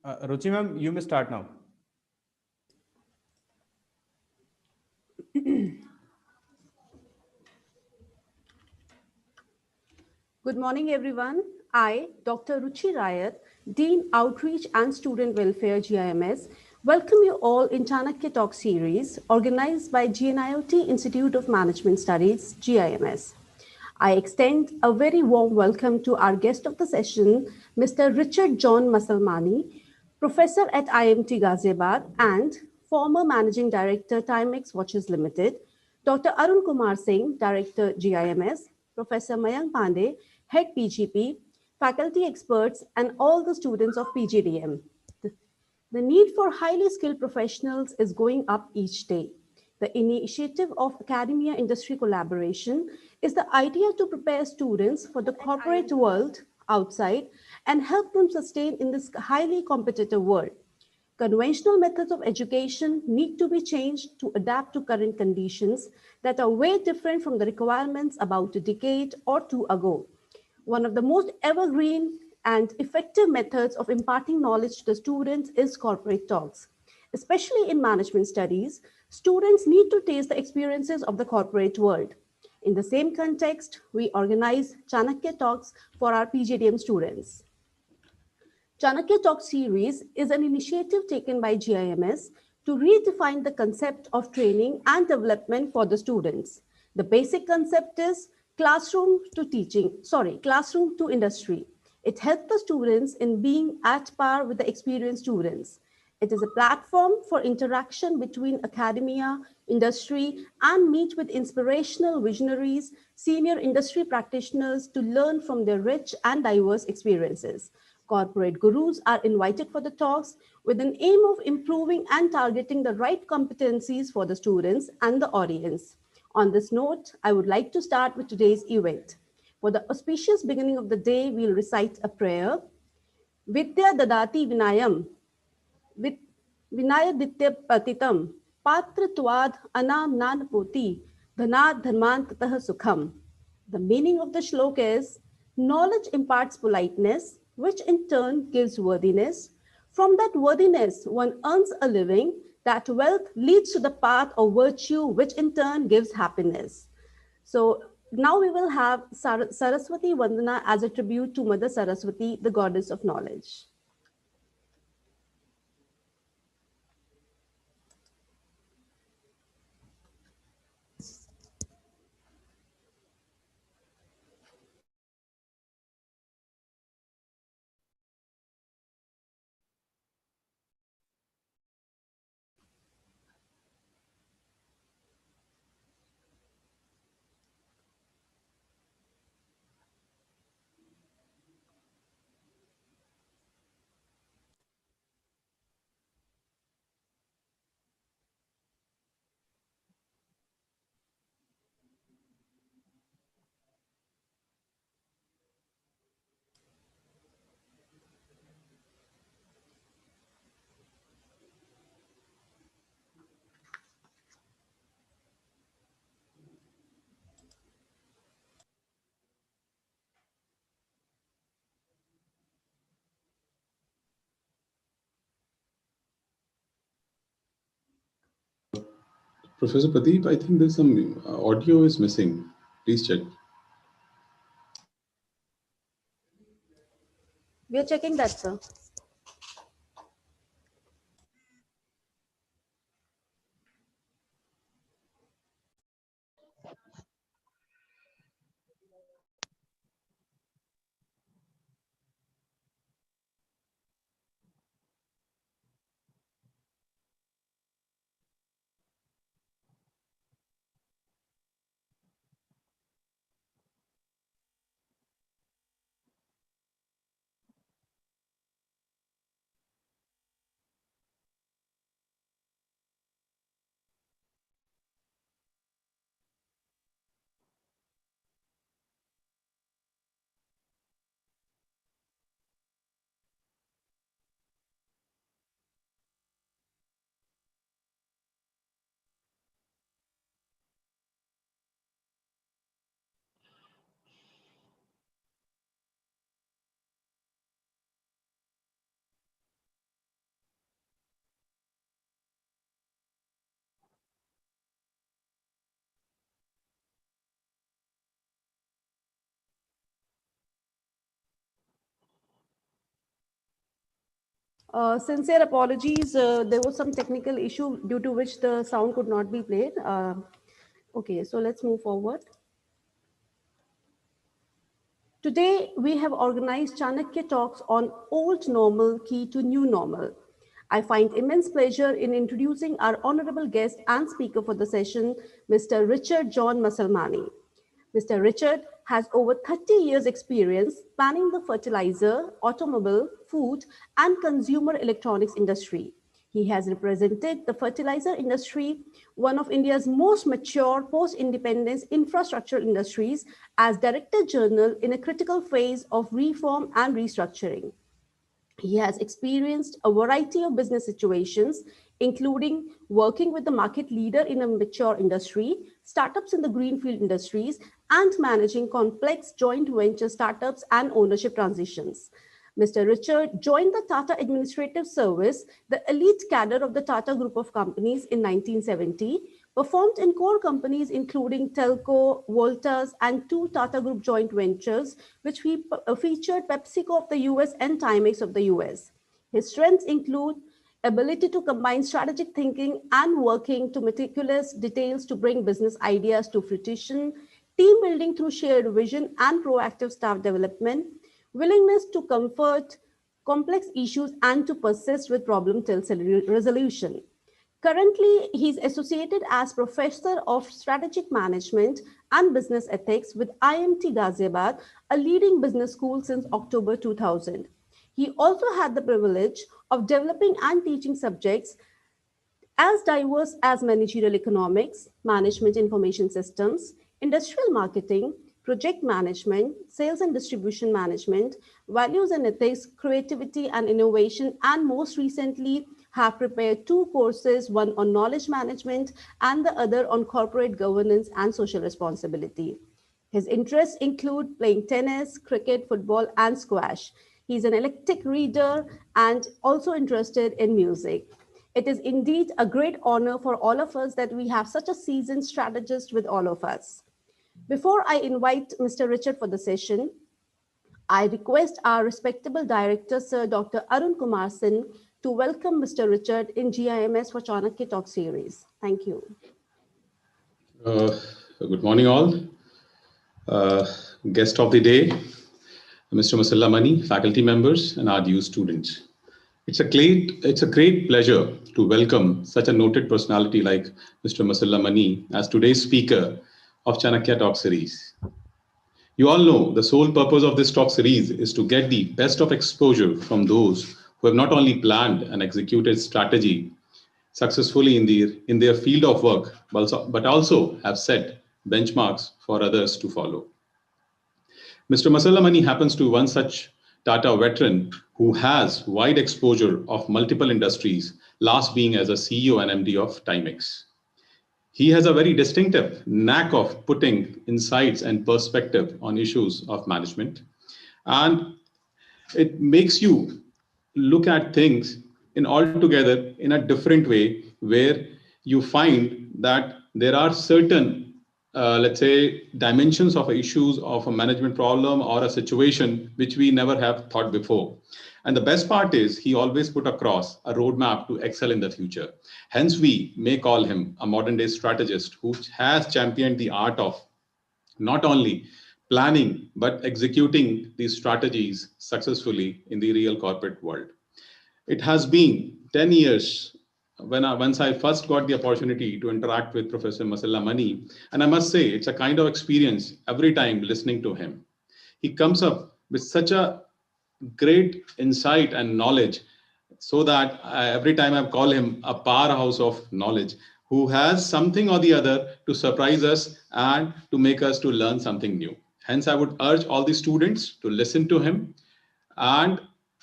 Ruchi ma'am, you may start now. Good morning, everyone. I, Dr. Ruchi Rayat, Dean Outreach and Student Welfare GIMS, welcome you all in Chanakya Talk series organized by GNIOT Institute of Management Studies, GIMS. I extend a very warm welcome to our guest of the session, Mr. Richard John Masalmani, professor at IMT Ghaziabad and former Managing Director, Timex Watches Limited, Dr. Arun Kumar Singh, Director, GIMS, Professor Mayank Pandey, Head PGP, faculty experts, and all the students of PGDM. The need for highly skilled professionals is going up each day. The initiative of academia industry collaboration is the idea to prepare students for the corporate world outside and help them sustain in this highly competitive world. Conventional methods of education need to be changed to adapt to current conditions that are way different from the requirements about a decade or two ago. One of the most evergreen and effective methods of imparting knowledge to the students is corporate talks. Especially in management studies, students need to taste the experiences of the corporate world. In the same context, we organize Chanakya Talks for our PGDM students. Chanakya Talk series is an initiative taken by GIMS to redefine the concept of training and development for the students. The basic concept is classroom to industry. It helps the students in being at par with the experienced students. It is a platform for interaction between academia, industry, and meet with inspirational visionaries, senior industry practitioners to learn from their rich and diverse experiences. Corporate gurus are invited for the talks with an aim of improving and targeting the right competencies for the students and the audience. On this note, I would like to start with today's event. For the auspicious beginning of the day, we'll recite a prayer. Vidya Dadati Vinayam, Vinayaditya Patitam, Patratwad Anam Nanapoti, Dhanat Dharmantatah Sukham. The meaning of the shlok is knowledge imparts politeness, which in turn gives worthiness. From that worthiness, one earns a living. That wealth leads to the path of virtue, which in turn gives happiness. So now we will have Saraswati Vandana as a tribute to Mother Saraswati, the goddess of knowledge. Professor Pradeep, I think there's some audio is missing. Please check. We are checking that, sir. Sincere apologies. There was some technical issue due to which the sound could not be played. Okay, so let's move forward. Today, we have organized Chanakya Talks on Old Normal Key to New Normal. I find immense pleasure in introducing our honorable guest and speaker for the session, Mr. Richard John Masalmani. Mr. Richard has over 30 years experience spanning the fertilizer, automobile, food, and consumer electronics industry. He has represented the fertilizer industry, one of India's most mature post-independence infrastructure industries, as Director General in a critical phase of reform and restructuring. He has experienced a variety of business situations, including working with the market leader in a mature industry, startups in the greenfield industries, and managing complex joint venture startups and ownership transitions. Mr. Richard joined the Tata Administrative Service, the elite cadre of the Tata Group of Companies in 1970, performed in core companies including Telco, Voltas, and two Tata Group joint ventures, which featured PepsiCo of the US and Timex of the US. His strengths include ability to combine strategic thinking and working to meticulous details to bring business ideas to fruition, team building through shared vision and proactive staff development, willingness to comfort complex issues and to persist with problem till resolution. Currently, he is associated as Professor of Strategic Management and Business Ethics with IMT Ghaziabad, a leading business school since October 2000. He also had the privilege of developing and teaching subjects as diverse as managerial economics, management information systems, industrial marketing, project management, sales and distribution management, values and ethics, creativity and innovation, and most recently have prepared two courses, one on knowledge management and the other on corporate governance and social responsibility. His interests include playing tennis, cricket, football, and squash. He's an eclectic reader and also interested in music. It is indeed a great honor for all of us that we have such a seasoned strategist with all of us. Before I invite Mr. Richard for the session, I request our respectable director, Sir Dr. Arun Kumar Singh, to welcome Mr. Richard in GIMS for Chanakya Talk series. Thank you. Good morning, all. Guest of the day, Mr. Masalla Mani, faculty members, and our DU students. It's a great pleasure to welcome such a noted personality like Mr. Masalla Mani as today's speaker of Chanakya Talk series. You all know the sole purpose of this talk series is to get the best of exposure from those who have not only planned and executed strategy successfully in their field of work, but also have set benchmarks for others to follow. Mr. Masalla Mani happens to be one such Tata veteran who has wide exposure of multiple industries, last being as a CEO and MD of Timex. He has a very distinctive knack of putting insights and perspective on issues of management. And it makes you look at things in altogether in a different way where you find that there are certain let's say dimensions of issues of a management problem or a situation which we never have thought before. And the best part is he always put across a roadmap to excel in the future. Hence we may call him a modern day strategist who has championed the art of not only planning but executing these strategies successfully in the real corporate world. It has been 10 years once I first got the opportunity to interact with Professor Masalla Mani, and I must say it's a kind of experience every time listening to him. He comes up with such a great insight and knowledge so that every time I call him a powerhouse of knowledge who has something or the other to surprise us and to make us to learn something new. Hence, I would urge all the students to listen to him and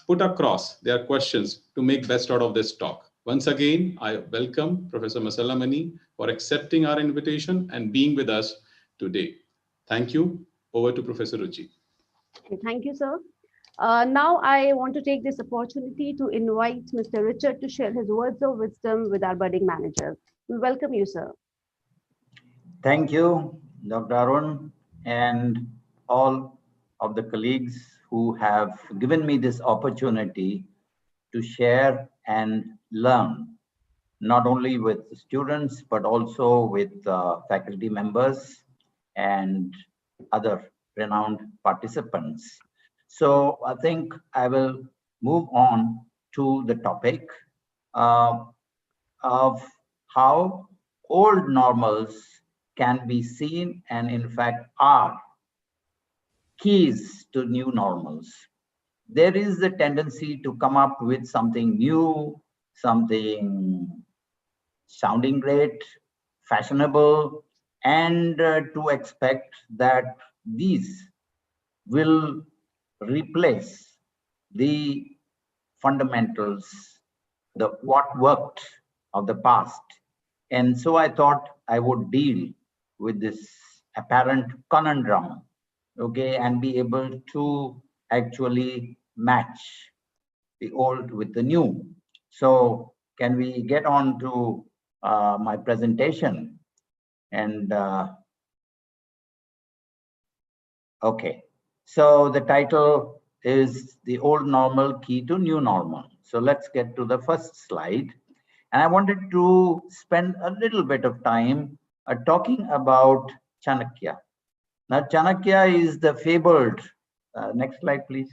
put across their questions to make best out of this talk. Once again, I welcome Professor Masalla Mani for accepting our invitation and being with us today. Thank you. Over to Professor Ruchi. Thank you, sir. Now I want to take this opportunity to invite Mr. Richard to share his words of wisdom with our budding managers. We welcome you, sir. Thank you, Dr. Arun, and all of the colleagues who have given me this opportunity to share and learn, not only with students, but also with faculty members and other renowned participants. So I think I will move on to the topic of how old normals can be seen and in fact are keys to new normals. There is a tendency to come up with something new, something sounding great, fashionable, and to expect that these will replace the fundamentals, the what worked of the past. And so I thought I would deal with this apparent conundrum, okay, and be able to actually match the old with the new. So can we get on to my presentation? And okay, so the title is The Old Normal Key to New Normal. So let's get to the first slide. And I wanted to spend a little bit of time talking about Chanakya. Now, Chanakya is the fabled, next slide, please.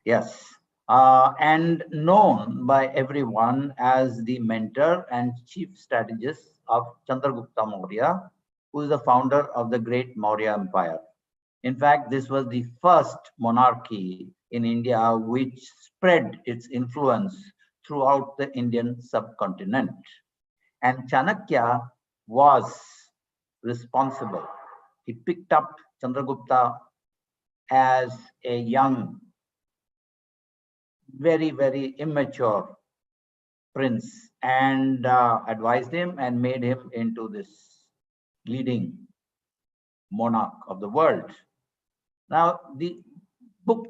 Yes, and known by everyone as the mentor and chief strategist of Chandragupta Maurya, who is the founder of the great Maurya Empire. In fact, this was the first monarchy in India which spread its influence throughout the Indian subcontinent. And Chanakya was responsible. He picked up Chandragupta as a young, very, very immature prince and advised him and made him into this leading monarch of the world. Now, the book,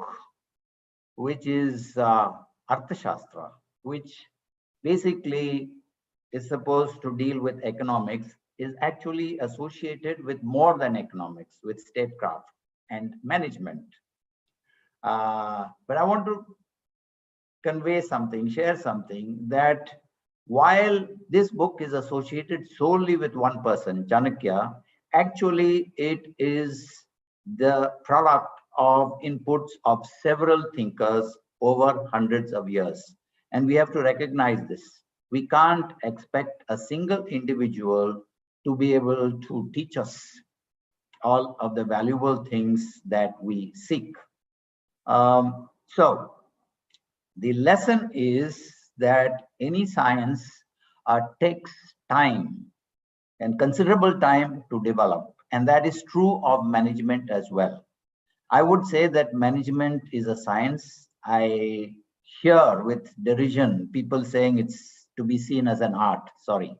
which is Arthashastra, which basically is supposed to deal with economics, is actually associated with more than economics, with statecraft and management. But I want to convey something, share something, that while this book is associated solely with one person, Chanakya, actually it is the product of inputs of several thinkers over hundreds of years. And we have to recognize this. We can't expect a single individual to be able to teach us all of the valuable things that we seek. So the lesson is that any science takes time and considerable time to develop. And that is true of management as well. I would say that management is a science. I hear with derision people saying it's to be seen as an art. Sorry.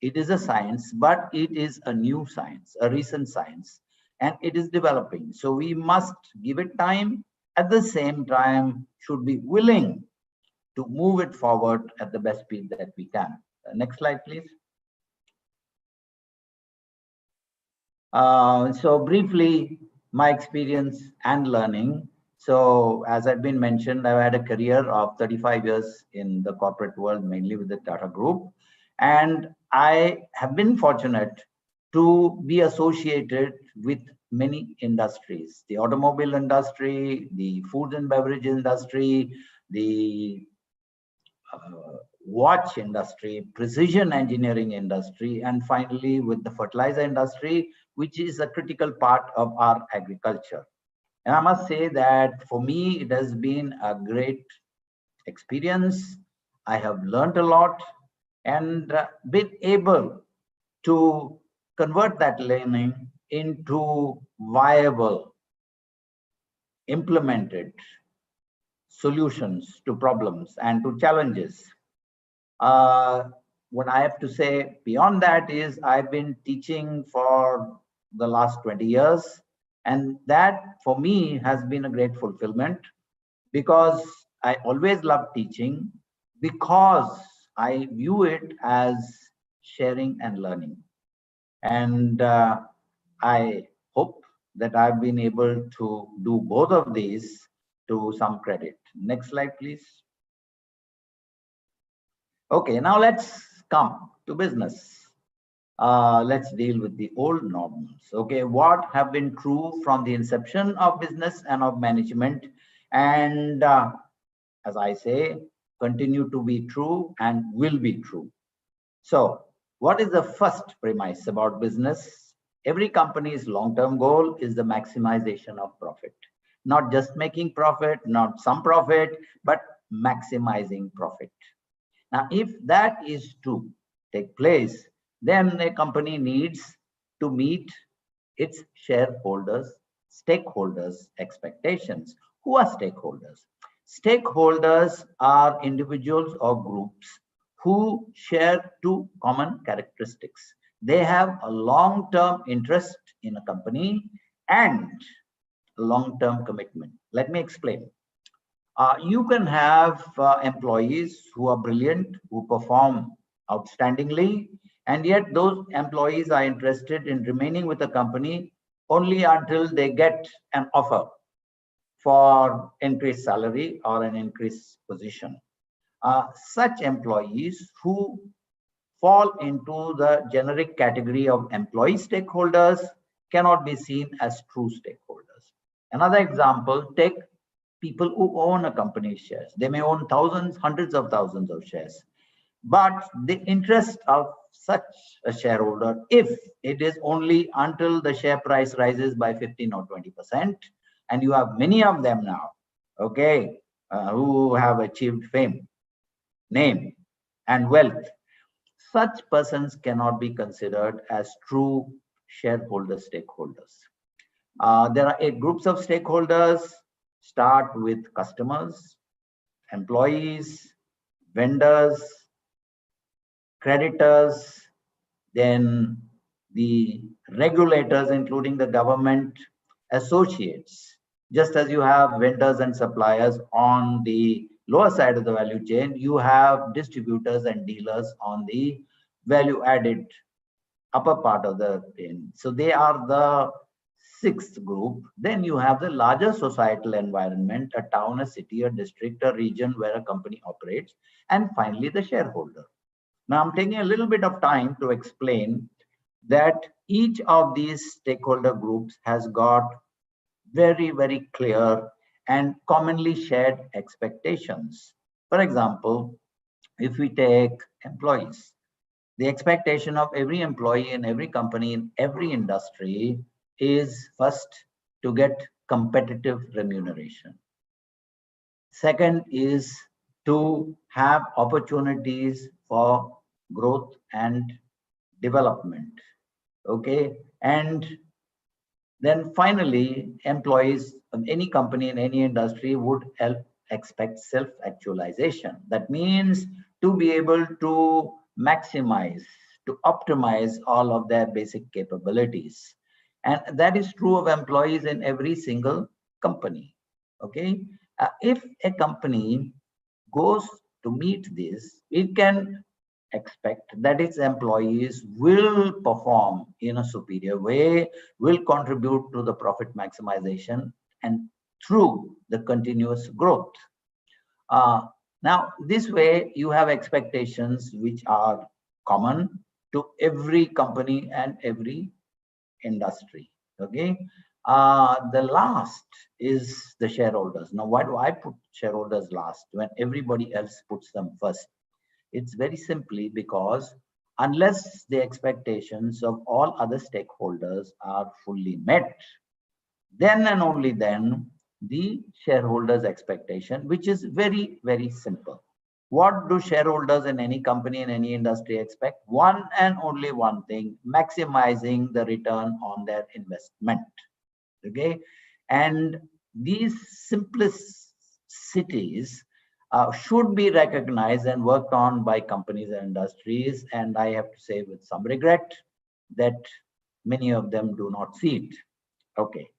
It is a science, but it is a new science, a recent science, and it is developing. So we must give it time. At the same time, should be willing to move it forward at the best speed that we can. Next slide, please. So briefly, my experience and learning. So as I've been mentioned, I've had a career of 35 years in the corporate world, mainly with the Tata Group. And I have been fortunate to be associated with many industries, the automobile industry, the food and beverage industry, the watch industry, precision engineering industry, and finally with the fertilizer industry, which is a critical part of our agriculture. And I must say that for me, it has been a great experience. I have learned a lot and been able to convert that learning into viable, implemented solutions to problems and to challenges. What I have to say beyond that is I've been teaching for the last 20 years. And that for me has been a great fulfillment because I always loved teaching, because I view it as sharing and learning. And I hope that I've been able to do both of these to some credit. Next slide, please. Okay, now let's come to business. Let's deal with the old norms. Okay, what have been true from the inception of business and of management, and as I say, continue to be true and will be true. So, what is the first premise about business? Every company's long-term goal is the maximization of profit. Not just making profit, not some profit, but maximizing profit. Now, if that is to take place, then a company needs to meet its shareholders, stakeholders' expectations. Who are stakeholders? Stakeholders are individuals or groups who share two common characteristics. They have a long-term interest in a company and long-term commitment. Let me explain. You can have employees who are brilliant, who perform outstandingly, and yet those employees are interested in remaining with the company only until they get an offer for increased salary or an increased position. Such employees who fall into the generic category of employee stakeholders cannot be seen as true stakeholders. Another example, take people who own a company's shares. They may own thousands, hundreds of thousands of shares. But the interest of such a shareholder, if it is only until the share price rises by 15 or 20%, and you have many of them now, okay, who have achieved fame, name, and wealth, such persons cannot be considered as true shareholder stakeholders. There are 8 groups of stakeholders. Start with customers, employees, vendors, creditors, then the regulators, including the government, associates. Just as you have vendors and suppliers on the lower side of the value chain, you have distributors and dealers on the value added upper part of the chain. So they are the 6th group. Then you have the larger societal environment, a town, a city, a district, a region where a company operates, and finally the shareholder. Now I'm taking a little bit of time to explain that each of these stakeholder groups has got very, very clear and commonly shared expectations. For example, if we take employees, the expectation of every employee in every company in every industry is first to get competitive remuneration. Second is to have opportunities for growth and development. Okay, and then finally, employees of any company in any industry would expect self-actualization. That means to be able to maximize, to optimize all of their basic capabilities. And that is true of employees in every single company. Okay, if a company goes to meet this, it can expect that its employees will perform in a superior way, will contribute to the profit maximization and through the continuous growth. Now, this way you have expectations which are common to every company and every industry. Okay, the last is the shareholders. Now, why do I put shareholders last when everybody else puts them first? It's very simply because unless the expectations of all other stakeholders are fully met, then and only then the shareholders' expectation, which is very, very simple. What do shareholders in any company, in any industry expect? One and only one thing: maximizing the return on their investment. Okay, and these simplicities should be recognized and worked on by companies and industries, and I have to say with some regret that many of them do not see it. Okay,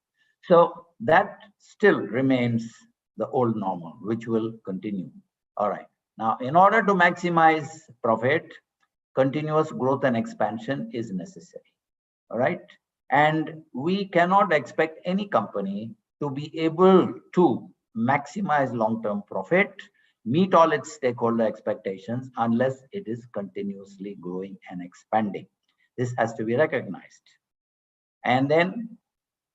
so that still remains the old normal, which will continue. All right, now in order to maximize profit, continuous growth and expansion is necessary. All right, and we cannot expect any company to be able to maximize long-term profit, meet all its stakeholder expectations unless it is continuously growing and expanding. This has to be recognized. And then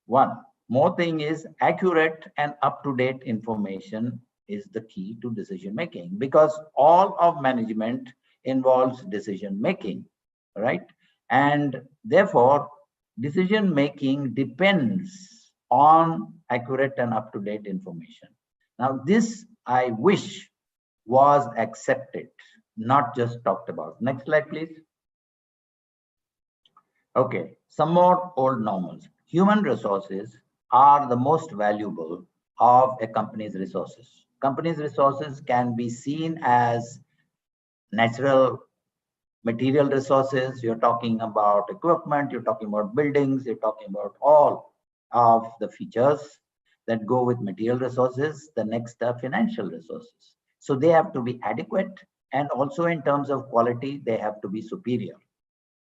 one more thing is accurate and up-to-date information is the key to decision making, because all of management involves decision making, right? And therefore, decision making depends on accurate and up-to-date information. Now, this I wish was accepted, not just talked about. Next slide, please. Okay, some more old normals. Human resources are the most valuable of a company's resources. Company's resources can be seen as natural material resources. You're talking about equipment, you're talking about buildings, you're talking about all of the features that go with material resources. The next are financial resources. So they have to be adequate, and also in terms of quality, they have to be superior,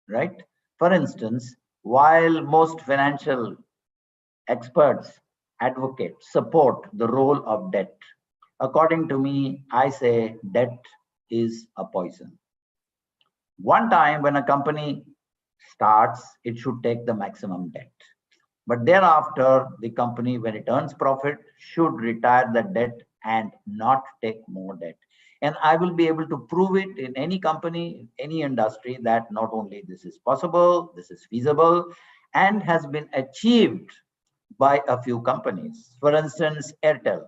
right? For instance, while most financial experts advocate, support the role of debt, according to me, I say debt is a poison. One time when a company starts, it should take the maximum debt. But thereafter, the company, when it earns profit, should retire the debt and not take more debt. And I will be able to prove it in any company, any industry, that not only this is possible, this is feasible, and has been achieved by a few companies. For instance, Airtel,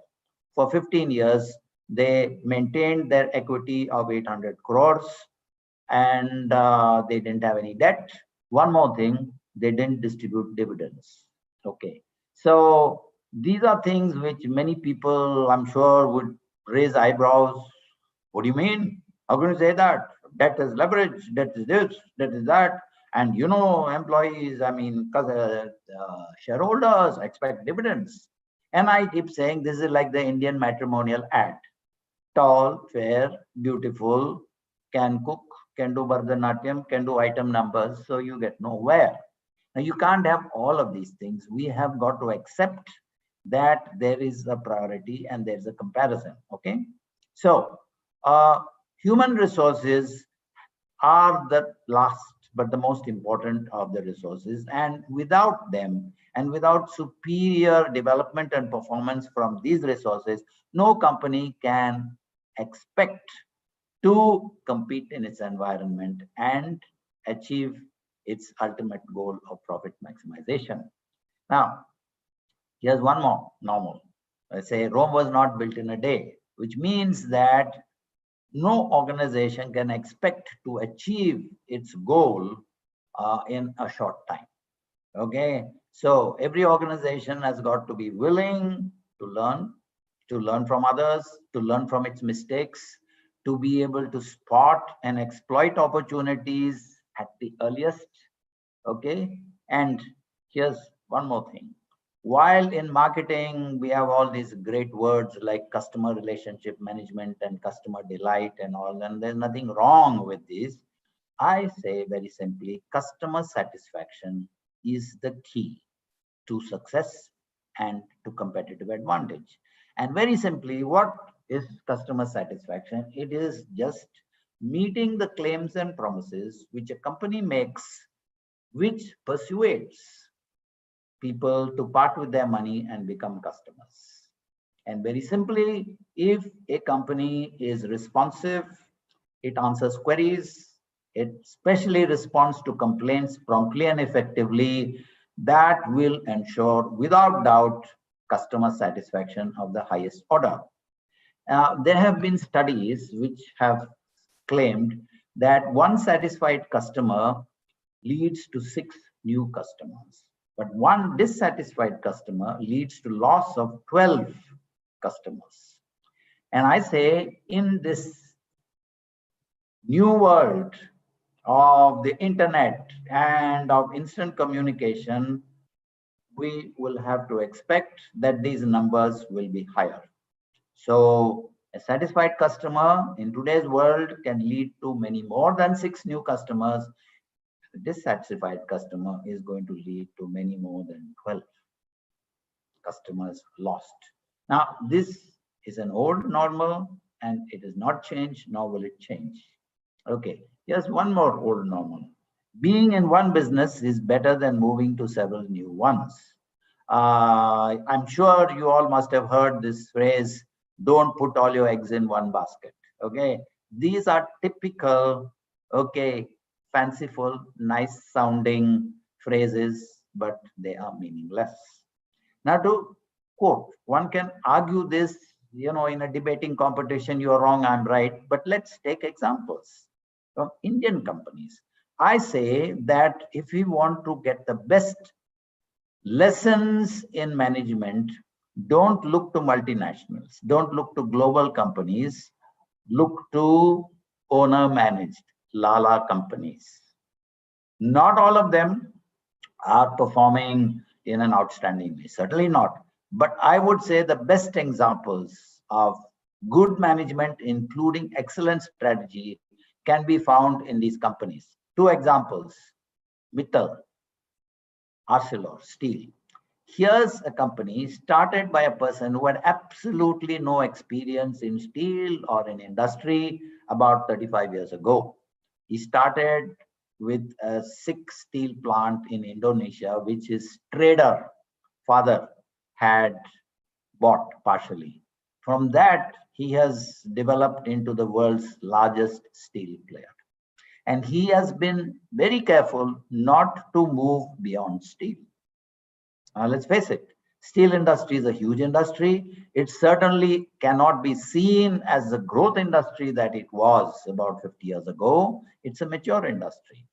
for 15 years, they maintained their equity of 800 crores and they didn't have any debt. One more thing, they didn't distribute dividends. Okay, so these are things which many people, I'm sure, would raise eyebrows. What do you mean? How can you say that? Debt is leverage, debt is this, debt is that. And you know, employees, I mean, shareholders expect dividends. And I keep saying this is like the Indian matrimonial ad. Tall, fair, beautiful, can cook, can do Bharatanatyam, can do item numbers, so you get nowhere. Now, you can't have all of these things. We have got to accept that there is a priority and there's a comparison, okay? So, human resources are the last but the most important of the resources, and without them and without superior development and performance from these resources, no company can expect to compete in its environment and achieve its ultimate goal of profit maximization. Now, here's one more normal. I say Rome was not built in a day, which means that no organization can expect to achieve its goal in a short time. Okay, so every organization has got to be willing to learn from others, to learn from its mistakes, to be able to spot and exploit opportunities at the earliest. Okay, and here's one more thing. While in marketing, we have all these great words like customer relationship management and customer delight and all, and there's nothing wrong with this. I say very simply, customer satisfaction is the key to success and to competitive advantage. And very simply, what is customer satisfaction? It is just meeting the claims and promises which a company makes, which persuades people to part with their money and become customers. And very simply, if a company is responsive, it answers queries, it especially responds to complaints promptly and effectively, that will ensure without doubt customer satisfaction of the highest order. There have been studies which have claimed that one satisfied customer leads to 6 new customers, but one dissatisfied customer leads to loss of 12 customers. And I say, in this new world of the internet and of instant communication, we will have to expect that these numbers will be higher. So a satisfied customer in today's world can lead to many more than 6 new customers. A dissatisfied customer is going to lead to many more than 12 customers lost. Now, this is an old normal and it is not changed, nor will it change. Okay, here's one more old normal. Being in one business is better than moving to several new ones. I'm sure you all must have heard this phrase, don't put all your eggs in one basket. Okay, these are typical, okay, fanciful, nice sounding phrases, but they are meaningless. Now, to quote, one can argue this, in a debating competition, you're wrong, I'm right, but let's take examples from Indian companies. I say that if we want to get the best lessons in management, don't look to multinationals, don't look to global companies, look to owner managed Lala companies. Not all of them are performing in an outstanding way, certainly not. But I would say the best examples of good management, including excellent strategy, can be found in these companies. Two examples: Mittal, Arcelor, Steel. Here's a company started by a person who had absolutely no experience in steel or in industry about 35 years ago. He started with a 6 steel plant in Indonesia, which his trader father had bought partially. From that, he has developed into the world's largest steel player. And he has been very careful not to move beyond steel. Let's face it, steel industry is a huge industry. It certainly cannot be seen as the growth industry that it was about 50 years ago. It's a mature industry.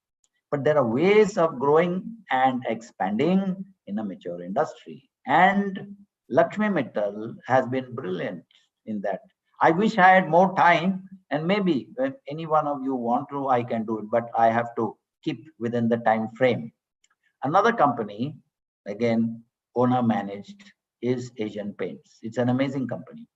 But there are ways of growing and expanding in a mature industry. And Lakshmi Mittal has been brilliant in that. I wish I had more time, and maybe if any one of you want to, I can do it, but I have to keep within the time frame. Another company, again, owner managed, is Asian Paints. It's an amazing company.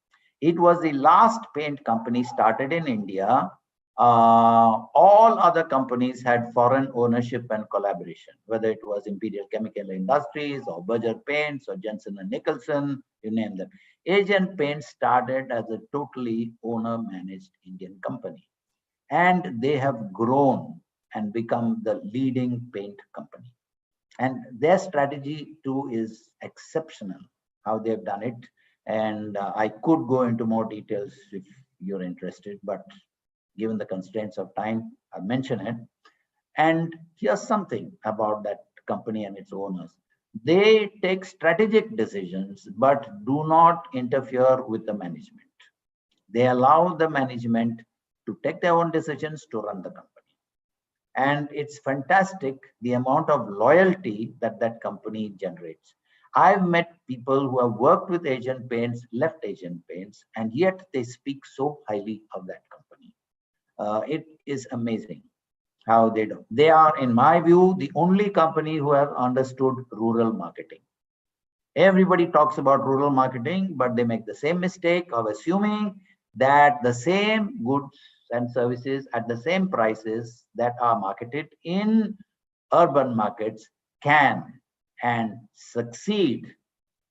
It was the last paint company started in India. All other companies had foreign ownership and collaboration, whether it was Imperial Chemical Industries or Berger Paints or Jensen and Nicholson, you name them. Asian Paints started as a totally owner managed Indian company. And they have grown and become the leading paint company. And their strategy too is exceptional, how they've done it. And I could go into more details if you're interested, but given the constraints of time, I'll mention it. And here's something about that company and its owners. They take strategic decisions, but do not interfere with the management. They allow the management to take their own decisions to run the company. And it's fantastic the amount of loyalty that that company generates. I've met people who have worked with Asian Paints, left Asian Paints, and yet they speak so highly of that company. It is amazing how they do. They are, in my view, the only company who have understood rural marketing. Everybody talks about rural marketing, but they make the same mistake of assuming that the same goods and services at the same prices that are marketed in urban markets can and succeed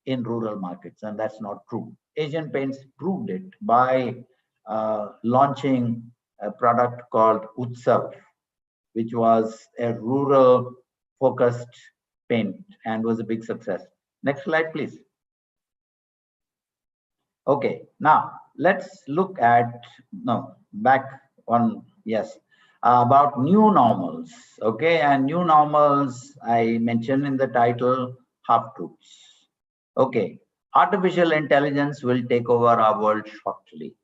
in rural markets, and that's not true. Asian Paints proved it by launching a product called Utsav, which was a rural focused paint and was a big success. Next slide, please. Okay, now let's look at, about new normals. Okay, and new normals, I mentioned in the title, half truths. Okay, artificial intelligence will take over our world shortly.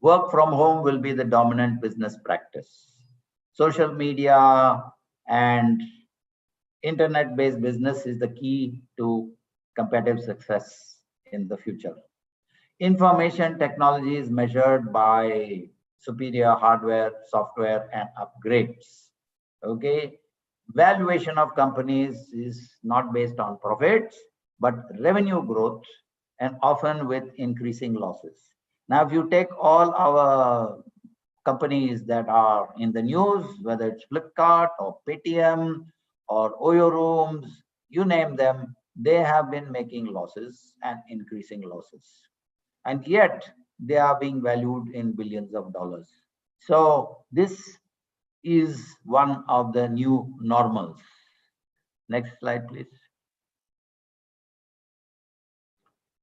Work from home will be the dominant business practice. Social media and internet-based business is the key to competitive success in the future. Information technology is measured by superior hardware, software, and upgrades. Okay, valuation of companies is not based on profits, but revenue growth, and often with increasing losses. Now, if you take all our companies that are in the news, whether it's Flipkart or Paytm or Oyo Rooms, you name them, they have been making losses and increasing losses. And yet they are being valued in billions of dollars. So this is one of the new normals. Next slide, please.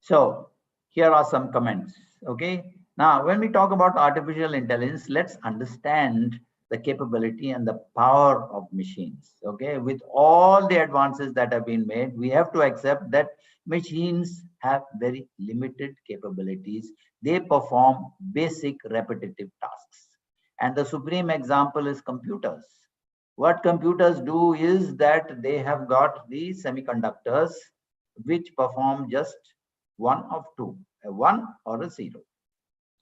So here are some comments. Okay. Now, when we talk about artificial intelligence, let's understand the capability and the power of machines. Okay. With all the advances that have been made, we have to accept that machines have very limited capabilities. They perform basic repetitive tasks. And the supreme example is computers. What computers do is that they have got the semiconductors which perform just one of two, a 1 or a 0.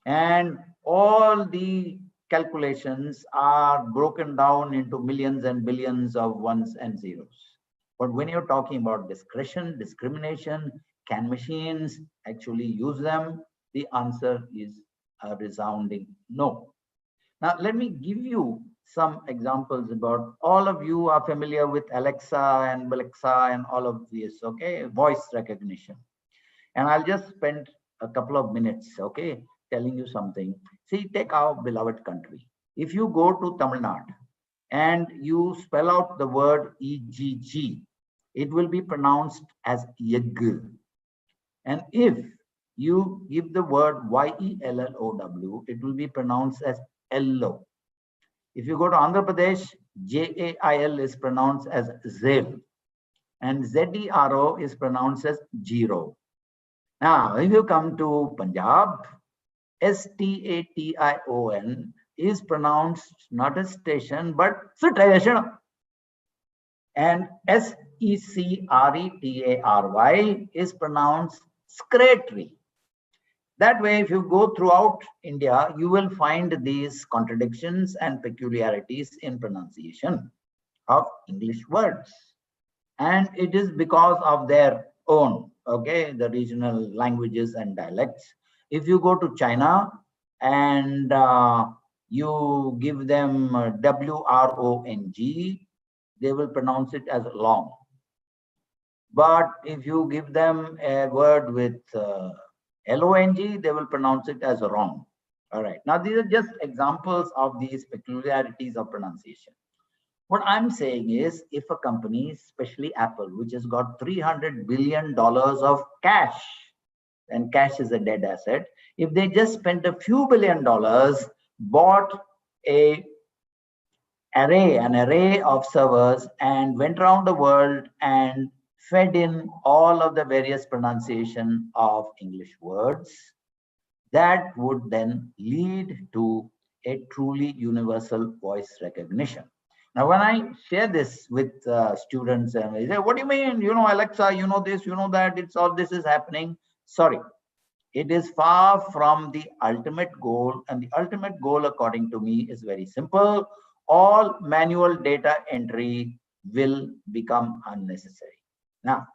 And all the calculations are broken down into millions and billions of ones and zeros. But when you're talking about discrimination, can machines actually use them? The answer is a resounding no. Now, let me give you some examples about, all of you are familiar with Alexa and all of this, okay? Voice recognition. And I'll just spend a couple of minutes, okay, telling you something. See, take our beloved country. If you go to Tamil Nadu and you spell out the word EGG, it will be pronounced as yeg. And if you give the word YELLOW, it will be pronounced as ello. If you go to Andhra Pradesh, JAIL is pronounced as ZEL, and ZERO is pronounced as zero. Now, if you come to Punjab, STATION is pronounced not as station but station, and SECRETARY is pronounced secretary. That way, if you go throughout India, you will find these contradictions and peculiarities in pronunciation of English words. And it is because of their own, okay, the regional languages and dialects. If you go to China and you give them WRONG, they will pronounce it as long. But if you give them a word with LONG, they will pronounce it as wrong. All right. Now, these are just examples of these peculiarities of pronunciation. What I'm saying is, if a company, especially Apple, which has got $300 billion of cash, and cash is a dead asset, if they just spent a few $1 billion, bought an array of servers and went around the world and fed in all of the various pronunciation of English words, that would then lead to a truly universal voice recognition. Now, when I share this with students and they say, what do you mean? You know, Alexa, you know this, you know that, it's all this is happening. Sorry, it is far from the ultimate goal. And the ultimate goal, according to me, is very simple. All manual data entry will become unnecessary. Now,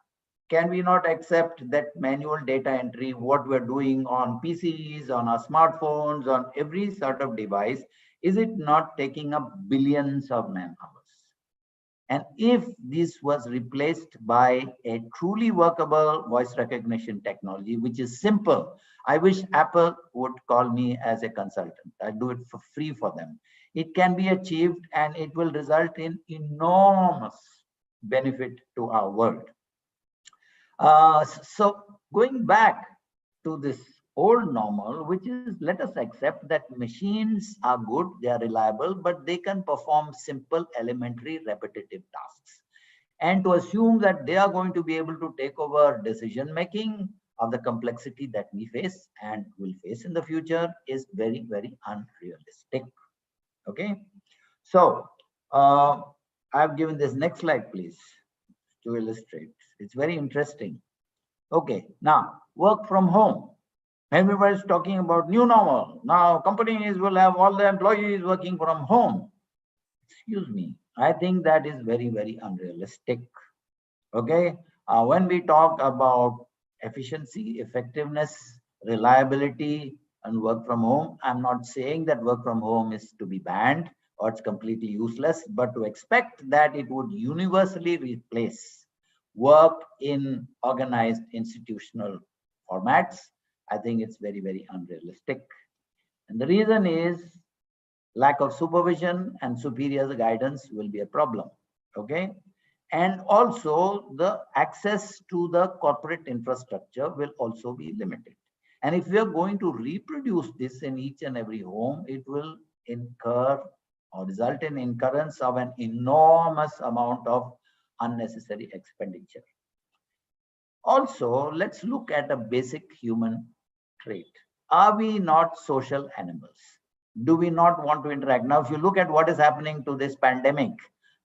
can we not accept that manual data entry, what we're doing on PCs, on our smartphones, on every sort of device, is it not taking up billions of man hours? And if this was replaced by a truly workable voice recognition technology, which is simple, I wish Apple would call me as a consultant. I do it for free for them. It can be achieved and it will result in enormous benefit to our world. So going back to this old normal, which is, let us accept that machines are good, they are reliable, but they can perform simple, elementary, repetitive tasks. And to assume that they are going to be able to take over decision making of the complexity that we face and will face in the future is very, very unrealistic. Okay. So I've given this next slide, please, to illustrate. It's very interesting. Okay, now work from home. Everybody's talking about new normal. Now companies will have all the employees working from home. Excuse me. I think that is very, very unrealistic. Okay. When we talk about efficiency, effectiveness, reliability, and work from home, I'm not saying that work from home is to be banned or it's completely useless, but to expect that it would universally replace work in organized institutional formats, I think it's very, very unrealistic. And the reason is lack of supervision and superior guidance will be a problem. Okay. And also the access to the corporate infrastructure will also be limited. And if we are going to reproduce this in each and every home, it will incur or result in incurrence of an enormous amount of unnecessary expenditure. Also, let's look at a basic human trait. Are we not social animals? Do we not want to interact? Now, if you look at what is happening to this pandemic,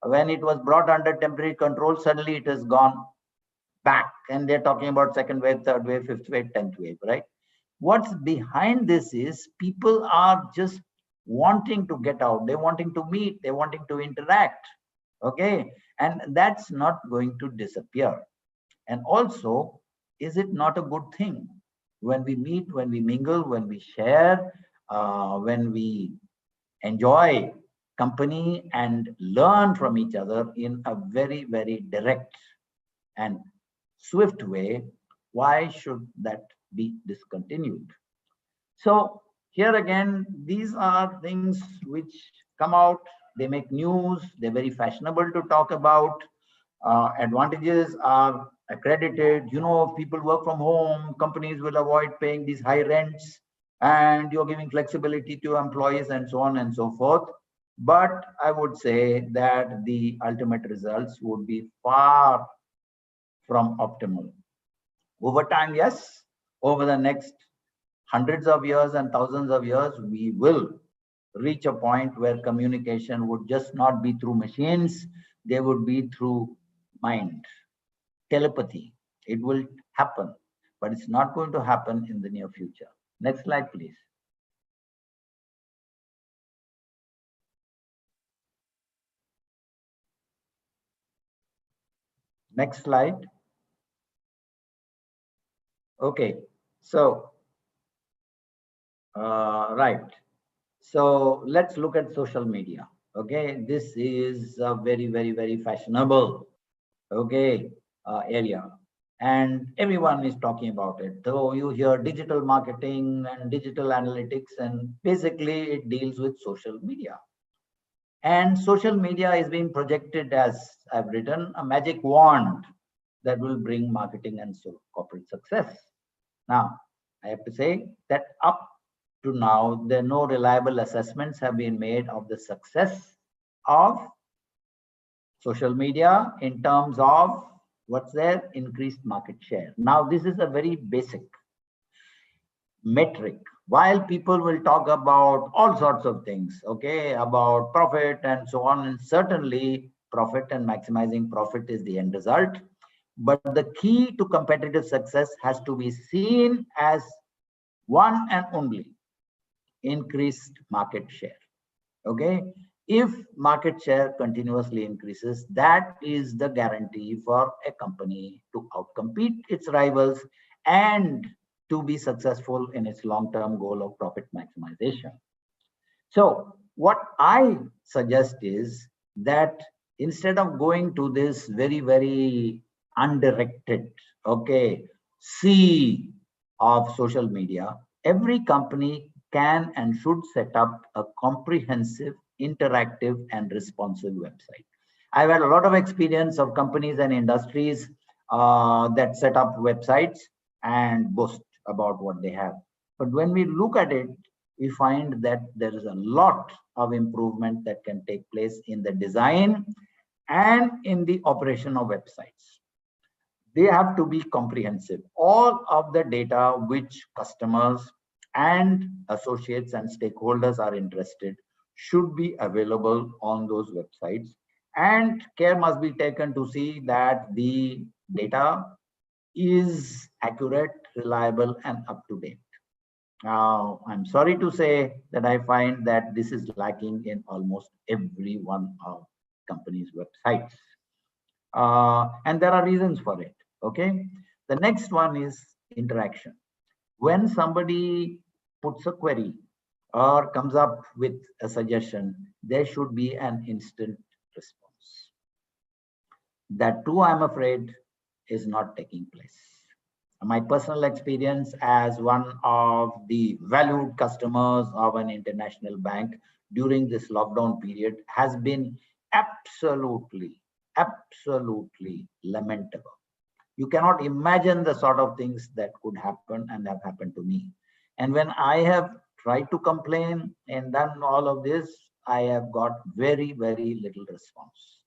when it was brought under temporary control, suddenly it has gone back. And they're talking about second wave, third wave, fifth wave, 10th wave, right? What's behind this is people are just wanting to get out. They're wanting to meet. They're wanting to interact. Okay. And that's not going to disappear. And also, is it not a good thing when we meet, when we mingle, when we share, when we enjoy company and learn from each other in a very, very direct and swift way? Why should that be discontinued? So here again, these are things which come out, they make news, they're very fashionable to talk about. Advantages are accredited. You know, if people work from home, companies will avoid paying these high rents, and you're giving flexibility to employees and so on and so forth. But I would say that the ultimate results would be far from optimal. Over time, yes, over the next hundreds of years and thousands of years, we will reach a point where communication would just not be through machines, they would be through mind, telepathy. It will happen, but it's not going to happen in the near future. Next slide, please. Next slide. Okay, so, right. So let's look at social media. Okay, this is a very, very, very fashionable, okay, area. And everyone is talking about it. So you hear digital marketing and digital analytics, and basically it deals with social media. And social media is being projected as, I've written, a magic wand that will bring marketing and so corporate success. Now, I have to say that up to now, there are no reliable assessments have been made of the success of social media in terms of what's their increased market share. Now, this is a very basic metric. While people will talk about all sorts of things, okay, about profit and so on, and certainly profit and maximizing profit is the end result. But the key to competitive success has to be seen as one and only increased market share. Okay, if market share continuously increases, that is the guarantee for a company to outcompete its rivals and to be successful in its long-term goal of profit maximization. So what I suggest is that instead of going to this very, very undirected, okay, sea of social media, every company can and should set up a comprehensive, interactive, and responsive website. I've had a lot of experience of companies and industries that set up websites and boast about what they have. But when we look at it, we find that there is a lot of improvement that can take place in the design and in the operation of websites. They have to be comprehensive. All of the data which customers and associates and stakeholders are interested should be available on those websites, and care must be taken to see that the data is accurate, reliable, and up to date. Now, I'm sorry to say that I find that this is lacking in almost every one of companies' websites. And there are reasons for it. Okay. The next one is interaction. When somebody puts a query or comes up with a suggestion, there should be an instant response. That too, I'm afraid, is not taking place. My personal experience as one of the valued customers of an international bank during this lockdown period has been absolutely, absolutely lamentable. You cannot imagine the sort of things that could happen and have happened to me. And when I have tried to complain and done all of this, I have got very, very little response.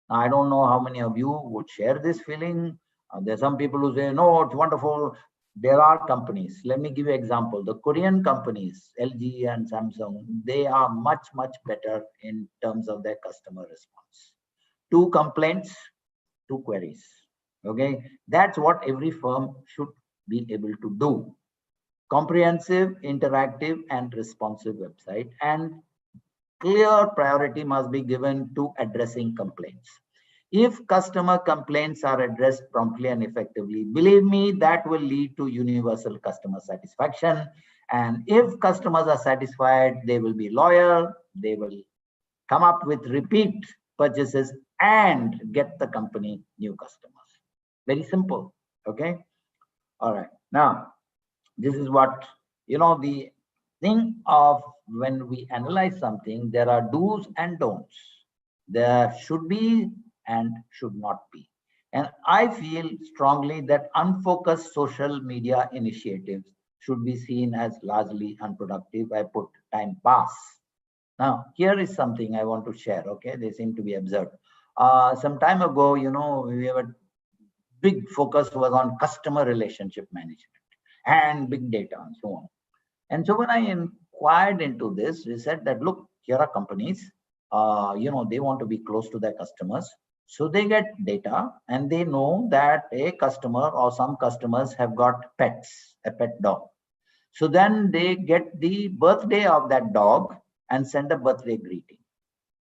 Now, I don't know how many of you would share this feeling. There's some people who say, no, it's wonderful. There are companies. Let me give you an example. The Korean companies, LG and Samsung, they are much, much better in terms of their customer response. 2 complaints, 2 queries. Okay, that's what every firm should be able to do. Comprehensive, interactive, and responsive website, and clear priority must be given to addressing complaints. If customer complaints are addressed promptly and effectively, believe me, that will lead to universal customer satisfaction. And if customers are satisfied, they will be loyal, they will come up with repeat purchases and get the company new customers. Very simple. Okay. All right. Now, this is what, the thing of when we analyze something, there are do's and don'ts. There should be and should not be. And I feel strongly that unfocused social media initiatives should be seen as largely unproductive. I put time pass. Now, here is something I want to share. Okay, they seem to be absurd. Some time ago, we have a big focus was on customer relationship management and big data and so on. And so when I inquired into this, we said that, look, here are companies, they want to be close to their customers. So they get data and they know that a customer or some customers have got pets, a pet dog. So then they get the birthday of that dog and send a birthday greeting.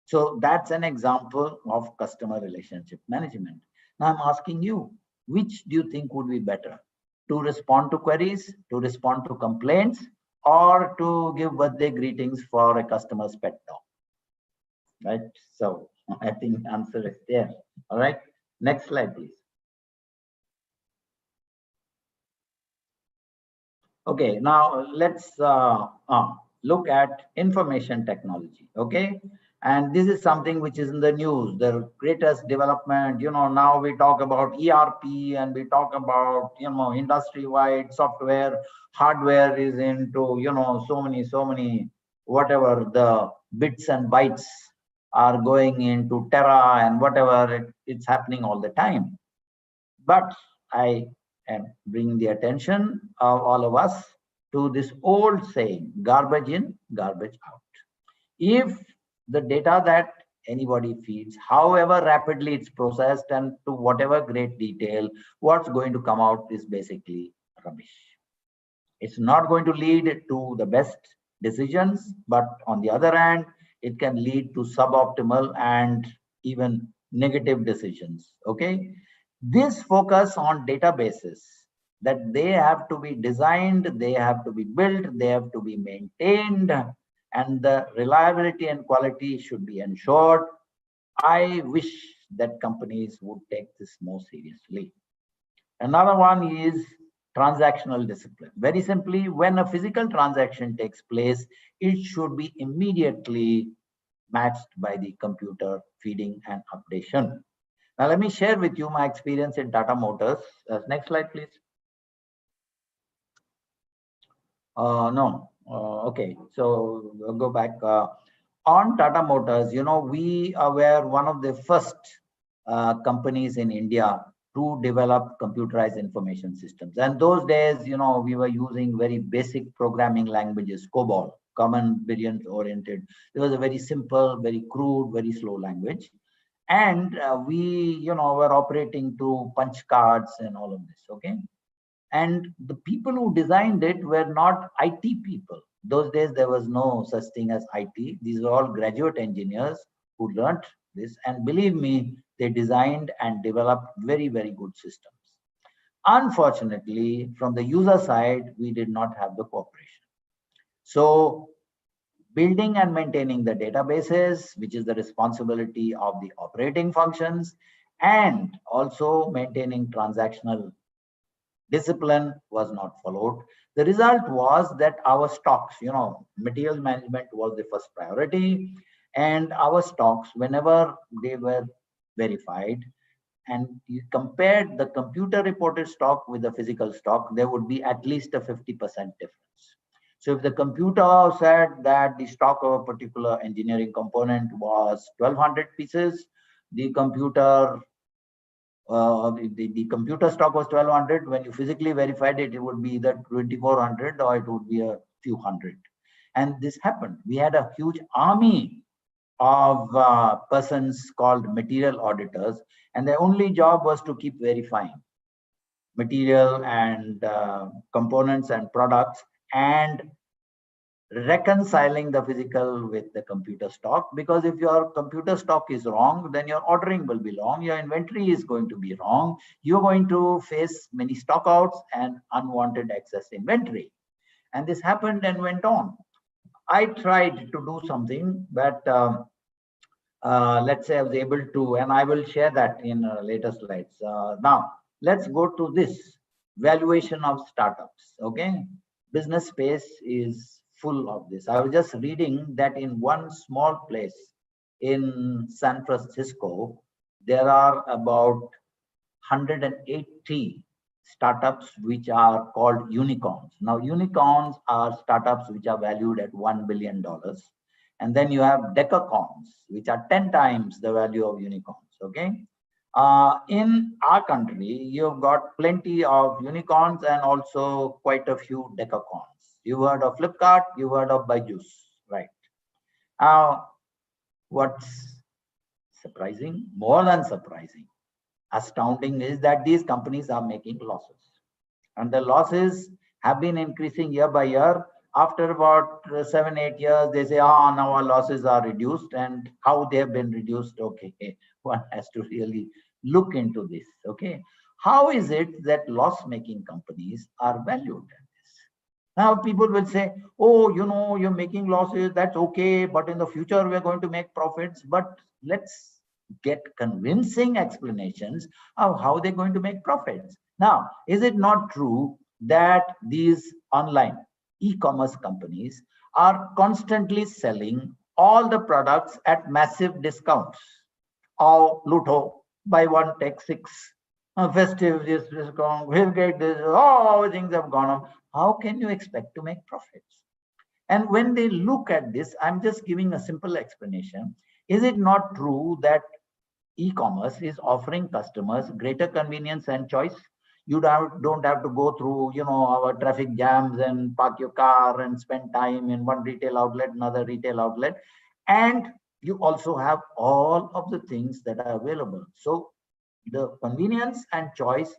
So that's an example of customer relationship management. Now I'm asking you, which do you think would be better? To respond to queries, to respond to complaints, or to give birthday greetings for a customer's pet dog? Right? So I think the answer is there. All right. Next slide, please. Okay, now let's look at information technology. Okay. And this is something which is in the news, the greatest development. Now we talk about ERP and we talk about, industry-wide software, hardware is into, so many, whatever the bits and bytes are going into Terra and whatever, it's happening all the time. But I am bringing the attention of all of us to this old saying, garbage in, garbage out. If the data that anybody feeds, however rapidly it's processed and to whatever great detail, what's going to come out is basically rubbish. It's not going to lead to the best decisions, but on the other hand, it can lead to suboptimal and even negative decisions. Okay. This focus on databases, that they have to be designed, they have to be built, they have to be maintained, and the reliability and quality should be ensured. I wish that companies would take this more seriously. Another one is transactional discipline. Very simply, when a physical transaction takes place, it should be immediately matched by the computer feeding and updation. Now, let me share with you my experience in Tata Motors. Next slide, please. No. Okay, so we'll go back. On Tata Motors, we were one of the first companies in India to develop computerized information systems. And those days, we were using very basic programming languages, COBOL, common variant oriented. It was a very simple, very crude, very slow language. And we, were operating through punch cards and all of this, okay? And the people who designed it were not IT people. Those days, there was no such thing as IT. These were all graduate engineers who learned this. And believe me, they designed and developed very, very good systems. Unfortunately, from the user side, we did not have the cooperation. So building and maintaining the databases, which is the responsibility of the operating functions, and also maintaining transactional discipline was not followed. The result was that our stocks, material management was the first priority, and our stocks, whenever they were verified and you compared the computer reported stock with the physical stock, there would be at least a 50% difference. So if the computer said that the stock of a particular engineering component was 1200 pieces, the computer the computer stock was 1200. When you physically verified it, it would be either 2400 or it would be a few hundred. And this happened. We had a huge army of persons called material auditors, and their only job was to keep verifying material and components and products and reconciling the physical with the computer stock. Because if your computer stock is wrong, then your ordering will be wrong, your inventory is going to be wrong, you're going to face many stockouts and unwanted excess inventory. And this happened and went on. I tried to do something, but let's say I was able to, and I will share that in later slides. Now, let's go to this valuation of startups. Okay, business space is full of this. I was just reading that in one small place in San Francisco, there are about 180 startups which are called unicorns. Now, unicorns are startups which are valued at $1 billion. And then you have decacorns, which are 10 times the value of unicorns. Okay. In our country, you've got plenty of unicorns and also quite a few decacorns. You heard of Flipkart, you heard of Byju's, right? Now, what's surprising, more than surprising, astounding is that these companies are making losses. And the losses have been increasing year by year. After about 7-8 years, they say, now our losses are reduced. And how they have been reduced, okay, one has to really look into this, okay? How is it that loss-making companies are valued at this? Now, people will say, you're making losses, that's okay, but in the future, we're going to make profits. But let's get convincing explanations of how they're going to make profits. Now, is it not true that these online e-commerce companies are constantly selling all the products at massive discounts? Oh, Luto, buy one, take six, festive this discount, we'll get this, things have gone up. How can you expect to make profits? And when they look at this, I'm just giving a simple explanation. Is it not true that e-commerce is offering customers greater convenience and choice? You don't have to go through, our traffic jams and park your car and spend time in one retail outlet, another retail outlet. And you also have all of the things that are available. So the convenience and choice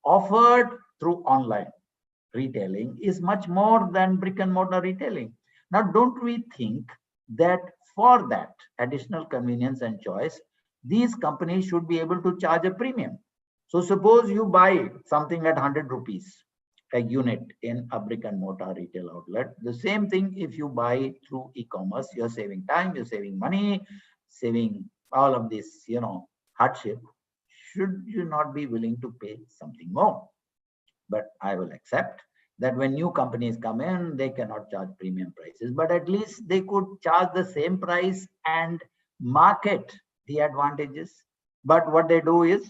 offered through online retailing is much more than brick and mortar retailing. Now, don't we think that for that additional convenience and choice, these companies should be able to charge a premium? So suppose you buy something at 100 rupees a unit in a brick and mortar retail outlet. The same thing if you buy through e-commerce, you're saving time, you're saving money, saving all of this, hardship. Should you not be willing to pay something more? But I will accept that when new companies come in, they cannot charge premium prices, but at least they could charge the same price and market the advantages. But what they do is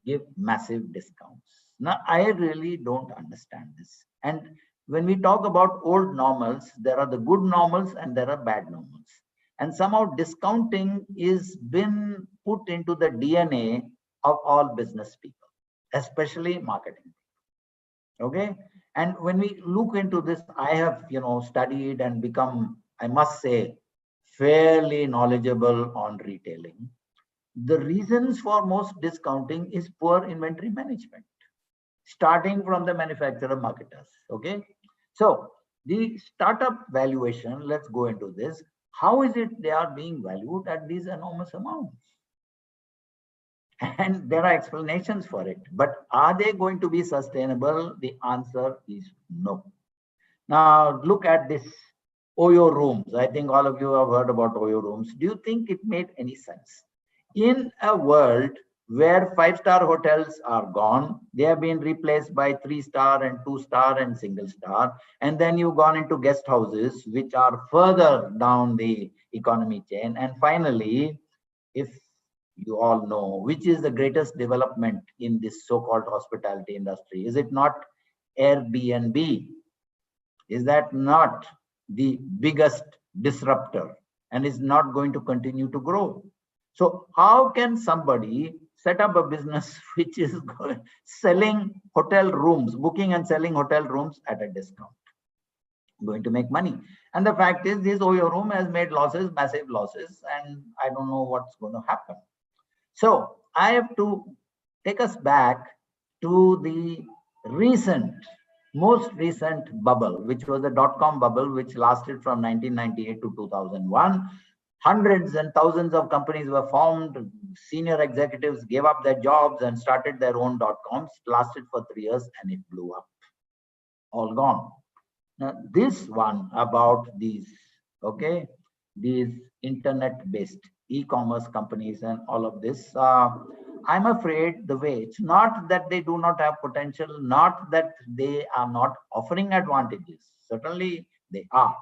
give massive discounts. Now, I really don't understand this. And when we talk about old normals, there are the good normals and there are bad normals. And somehow discounting is been put into the DNA of all business people, especially marketing. Okay. And when we look into this, I have, studied and become, I must say, fairly knowledgeable on retailing. The reasons for most discounting is poor inventory management, starting from the manufacturer marketers. Okay. So the startup valuation, let's go into this. How is it they are being valued at these enormous amounts? And there are explanations for it, but are they going to be sustainable? The answer is no. Now look at this Oyo rooms. I think all of you have heard about Oyo rooms. Do you think it made any sense? In a world where 5-star hotels are gone. They have been replaced by 3-star and 2-star and single star. And then you've gone into guest houses, which are further down the economy chain. And finally, if you all know, which is the greatest development in this so-called hospitality industry? Is it not Airbnb? Is that not the biggest disruptor and is not going to continue to grow? So how can somebody set up a business which is selling hotel rooms, booking and selling hotel rooms at a discount? Going to make money. And the fact is, this Oyo room has made losses, massive losses, and I don't know what's going to happen. So I have to take us back to the most recent bubble, which was the dot-com bubble, which lasted from 1998 to 2001. Hundreds and thousands of companies were formed. Senior executives gave up their jobs and started their own dot-coms. Lasted for 3 years and it blew up. All gone. Now, this one about these internet-based e-commerce companies and all of this, I'm afraid the way, it's not that they do not have potential, not that they are not offering advantages. Certainly they are.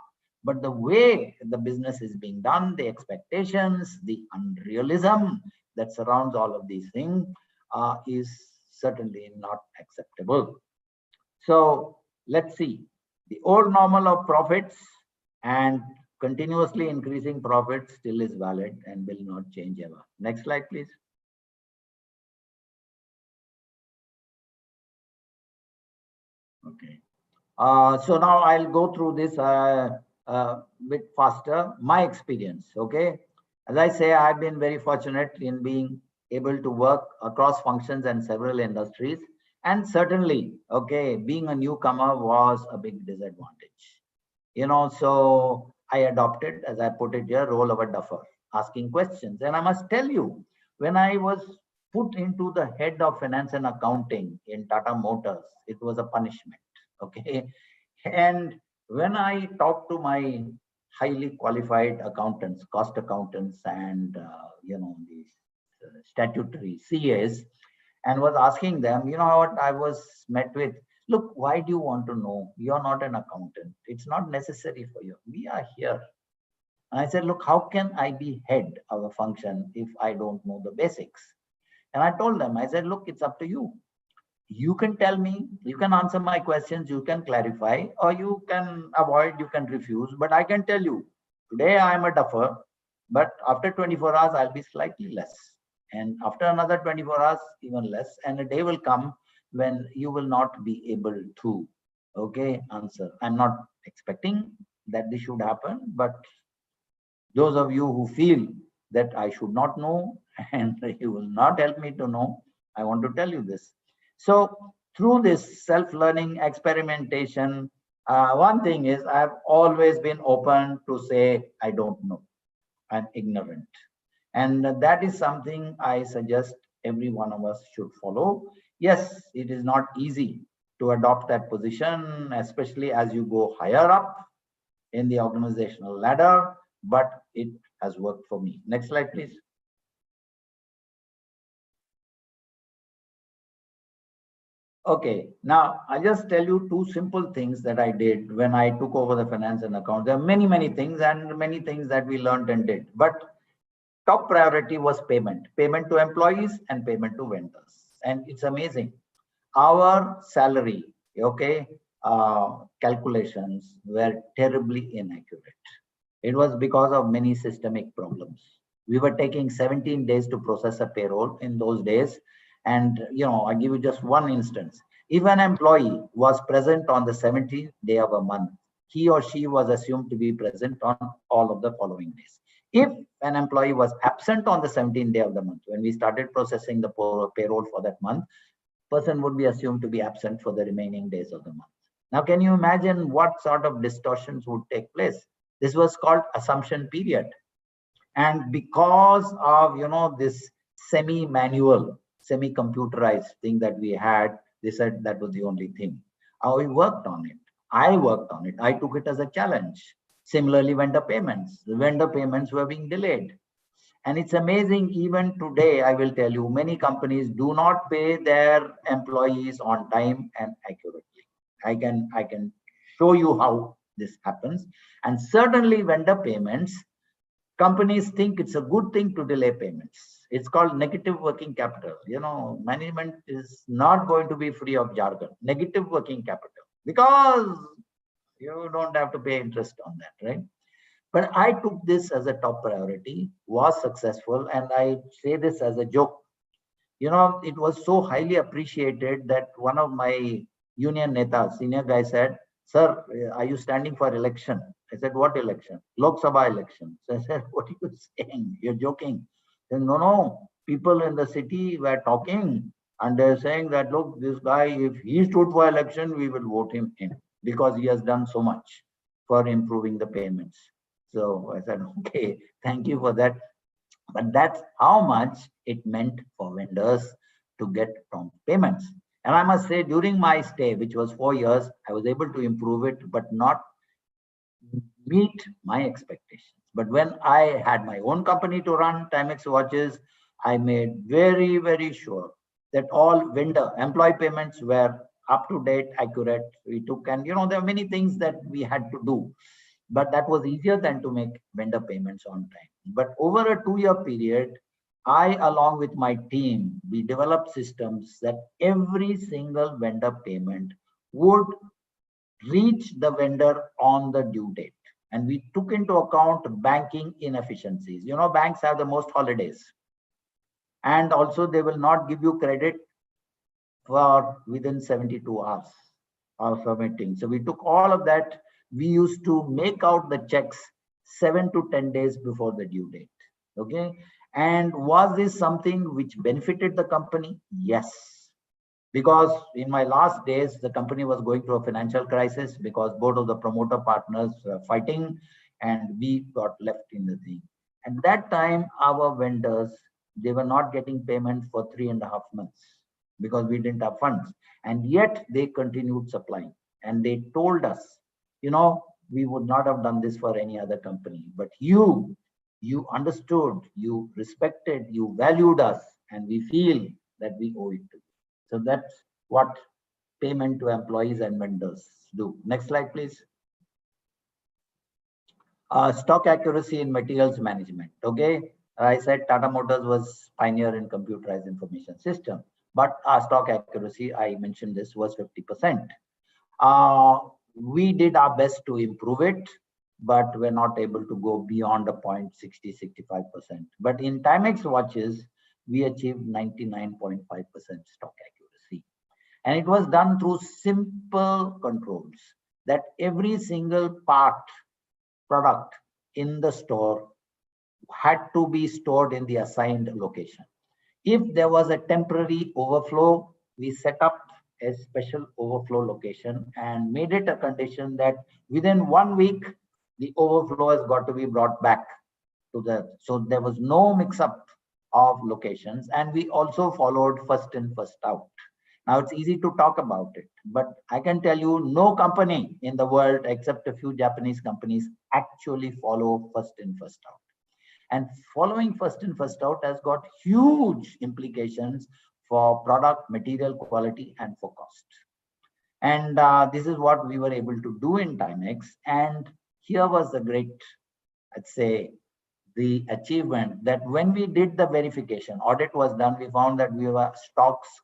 But the way the business is being done, the expectations, the unrealism that surrounds all of these things is certainly not acceptable. So let's see. The old normal of profits and continuously increasing profits still is valid and will not change ever. Next slide, please. Okay. So now I'll go through this bit faster. My experience, okay. As I say, I've been very fortunate in being able to work across functions and several industries. And certainly, okay, being a newcomer was a big disadvantage. So I adopted, as I put it here, role of a duffer, asking questions. And I must tell you, when I was put into the head of finance and accounting in Tata Motors, it was a punishment, okay. And when I talked to my highly qualified accountants, cost accountants, and these statutory CAs, and was asking them, what I was met with, look, why do you want to know? You're not an accountant. It's not necessary for you. We are here. And I said, look, how can I be head of a function if I don't know the basics? And I told them, I said, look, it's up to you. You can tell me, you can answer my questions, you can clarify, or you can avoid, you can refuse. But I can tell you, today I'm a duffer, but after 24 hours, I'll be slightly less. And after another 24 hours, even less. And a day will come when you will not be able to, answer. I'm not expecting that this should happen, but those of you who feel that I should not know and you will not help me to know, I want to tell you this. So through this self-learning experimentation, one thing is I've always been open to say, I don't know, I'm ignorant. And that is something I suggest every one of us should follow. Yes, it is not easy to adopt that position, especially as you go higher up in the organizational ladder, but it has worked for me. Next slide, please. Okay, now I'll just tell you 2 simple things that I did when I took over the finance and accounts. There are many things and many things that we learned and did, but top priority was payment to employees and payment to vendors. And it's amazing. Our salary, calculations were terribly inaccurate. It was because of many systemic problems. We were taking 17 days to process a payroll in those days. And, I give you just one instance. If an employee was present on the 17th day of a month, he or she was assumed to be present on all of the following days. If an employee was absent on the 17th day of the month, when we started processing the payroll for that month, person would be assumed to be absent for the remaining days of the month. Now, can you imagine what sort of distortions would take place? This was called assumption period. And because of, this semi-manual, semi-computerized thing that we had, they said that was the only thing. We worked on it. I worked on it. I took it as a challenge. Similarly, vendor payments. The vendor payments were being delayed. And it's amazing, even today, I will tell you, many companies do not pay their employees on time and accurately. I can show you how this happens. And certainly vendor payments, companies think it's a good thing to delay payments. It's called negative working capital. You know, management is not going to be free of jargon. Negative working capital, because you don't have to pay interest on that, right? But I took this as a top priority, was successful, and I say this as a joke. You know, it was so highly appreciated that one of my union netas, senior guy, said, "Sir, are you standing for election?" I said, "What election?" "Lok Sabha election." So I said, "What are you saying? You're joking." He said, "No. People in the city were talking and they're saying that, look, this guy, if he stood for election, we will vote him in because he has done so much for improving the payments." So I said, "Okay, thank you for that." But that's how much it meant for vendors to get prompt payments. And I must say, during my stay, which was 4 years, I was able to improve it, but not meet my expectations. But when I had my own company to run, Timex watches, I made very, very sure that all vendor employee payments were up to date, accurate. We took, and there are many things that we had to do, but that was easier than to make vendor payments on time. But over a 2-year period, I, along with my team, we developed systems that every single vendor payment would reach the vendor on the due date. And we took into account banking inefficiencies. Banks have the most holidays. And also they will not give you credit for within 72 hours of submitting. So we took all of that. We used to make out the checks 7 to 10 days before the due date. Okay. And was this something which benefited the company? Yes. Because in my last days, the company was going through a financial crisis because both of the promoter partners were fighting and we got left in the thing. At that time, our vendors, they were not getting payment for 3.5 months because we didn't have funds. And yet they continued supplying. And they told us, we would not have done this for any other company. But you understood, you respected, you valued us, and we feel that we owe it to you. So that's what payment to employees and vendors do. Next slide, please. Stock accuracy in materials management. Okay, I said Tata Motors was pioneer in computerized information system, but our stock accuracy, I mentioned this, was 50%. We did our best to improve it, but we're not able to go beyond a point 60-65%. But in Timex watches, we achieved 99.5% stock accuracy. And it was done through simple controls that every single product in the store had to be stored in the assigned location. If there was a temporary overflow, we set up a special overflow location and made it a condition that within 1 week, the overflow has got to be brought back to so there was no mix up of locations. And we also followed first in, first out. Now it's easy to talk about it, but I can tell you no company in the world except a few Japanese companies actually follow first in, first out. And following first in, first out has got huge implications for product, material quality, and for cost. And this is what we were able to do in Timex. And here was the great, I'd say, the achievement that when we did the verification, audit was done, we found that we were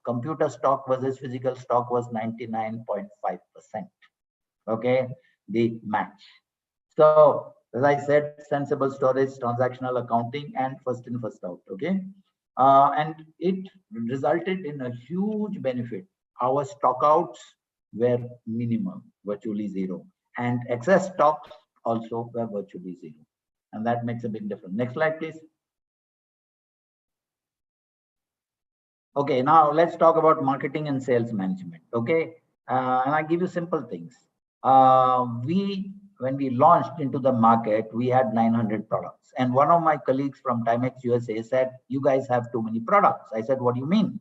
computer stock versus physical stock was 99.5%. Okay, the match. So as I said, sensible storage, transactional accounting, and first in, first out. Okay, and it resulted in a huge benefit. Our stockouts were minimal, virtually zero, and excess stocks also were virtually zero. And that makes a big difference. Next slide, please. Okay, now let's talk about marketing and sales management. Okay, and I give you simple things. When we launched into the market, we had 900 products. And one of my colleagues from Timex USA said, "You guys have too many products." I said, "What do you mean?"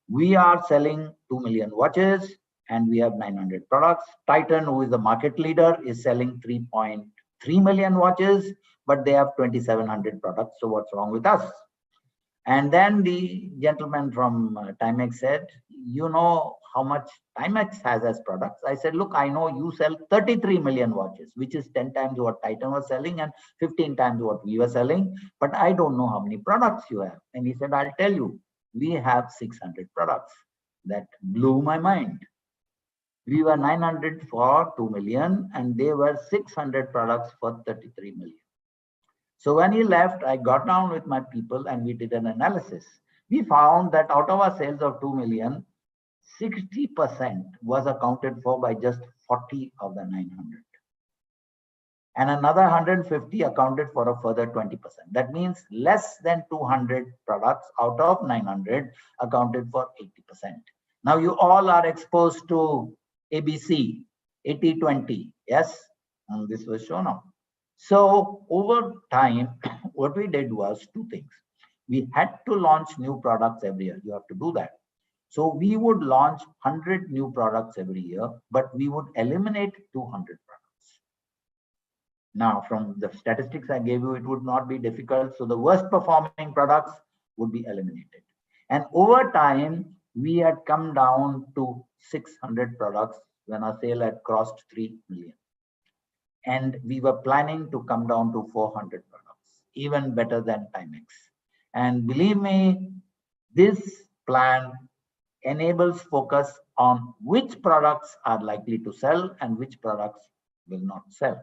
"We are selling 2 million watches and we have 900 products. Titan, who is the market leader, is selling 3.3 million watches. but they have 2,700 products. So what's wrong with us? And then the gentleman from Timex said, you know how much Timex has as products? I said, look, I know you sell 33 million watches, which is 10 times what Titan was selling and 15 times what we were selling. But I don't know how many products you have. And he said, I'll tell you, we have 600 products. That blew my mind. We were 900 for 2 million and they were 600 products for 33 million. So when he left, I got down with my people and we did an analysis. We found that out of our sales of 2 million, 60% was accounted for by just 40 of the 900. And another 150 accounted for a further 20%. That means less than 200 products out of 900 accounted for 80%. Now you all are exposed to ABC, 80-20, yes? And this was shown up. So over time, what we did was two things. We had to launch new products every year. You have to do that. So we would launch 100 new products every year, but we would eliminate 200 products. Now, from the statistics I gave you, it would not be difficult. So the worst performing products would be eliminated. And over time, we had come down to 600 products when our sale had crossed 3 million. And we were planning to come down to 400 products, even better than Timex. And believe me, this plan enables focus on which products are likely to sell and which products will not sell.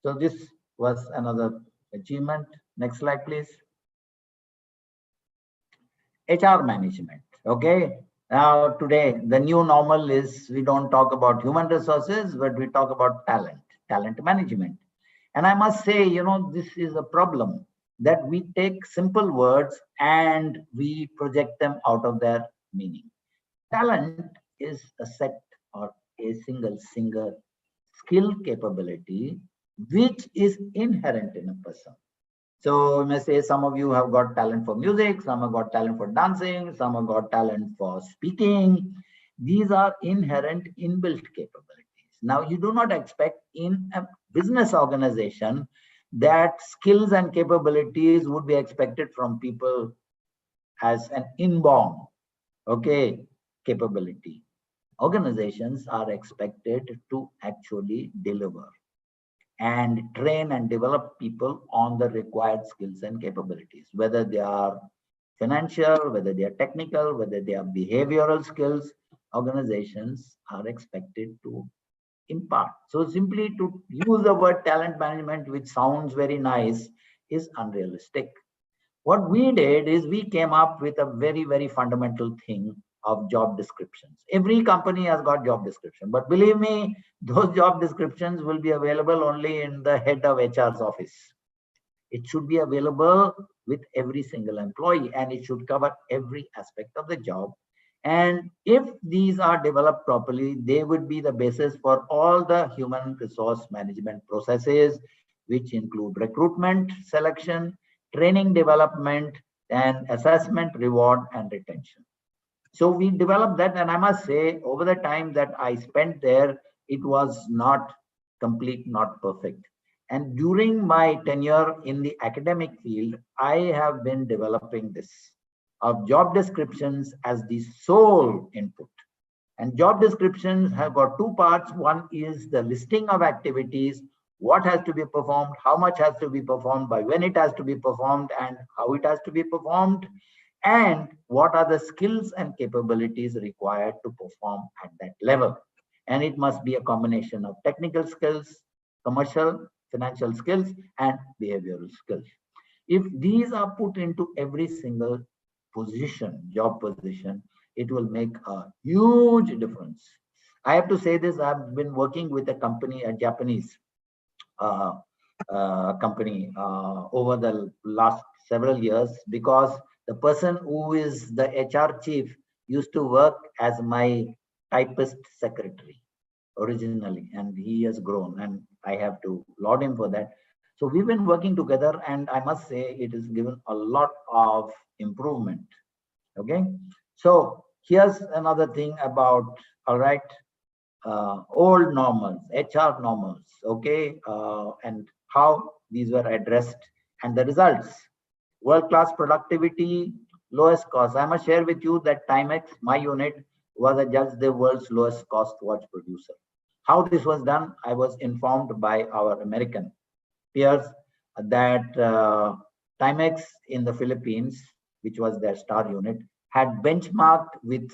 So this was another achievement. Next slide, please. HR management. Okay. Now today, the new normal is we don't talk about human resources, but we talk about talent management. And I must say, you know, this is a problem that we take simple words and we project them out of their meaning. Talent is a set or a single skill capability which is inherent in a person. So you may say some of you have got talent for music, some have got talent for dancing, some have got talent for speaking. These are inherent inbuilt capabilities. Now you do not expect in a business organization that skills and capabilities would be expected from people as an inborn, okay, capability. Organizations are expected to actually deliver and train and develop people on the required skills and capabilities, whether they are financial, whether they are technical, whether they are behavioral skills. Organizations are expected to impart. So simply to use the word talent management, which sounds very nice, is unrealistic. What we did is we came up with a very, very fundamental thing of job descriptions. Every company has got job description, but believe me, those job descriptions will be available only in the head of HR's office. It should be available with every single employee and it should cover every aspect of the job. And if these are developed properly, they would be the basis for all the human resource management processes, which include recruitment, selection, training development, and assessment, reward, and retention. So we developed that, and I must say, over the time that I spent there, it was not complete, not perfect. And during my tenure in the academic field, I have been developing this of job descriptions as the sole input. And job descriptions have got two parts. One is the listing of activities, what has to be performed, how much has to be performed, by when it has to be performed, and how it has to be performed, and what are the skills and capabilities required to perform at that level. And it must be a combination of technical skills, commercial, financial skills, and behavioral skills. If these are put into every single position, job position, it will make a huge difference. I have to say this, I've been working with a company, a Japanese company over the last several years, because the person who is the HR chief used to work as my typist secretary originally, and he has grown, and I have to laud him for that. So we've been working together, and I must say it has given a lot of improvement. Okay, so here's another thing about, all right, old normals, HR normals, okay, and how these were addressed, and the results: world-class productivity, lowest cost. I must share with you that Timex, my unit, was adjudged the world's lowest cost watch producer. How this was done, I was informed by our American peers that Timex in the Philippines, which was their star unit, had benchmarked with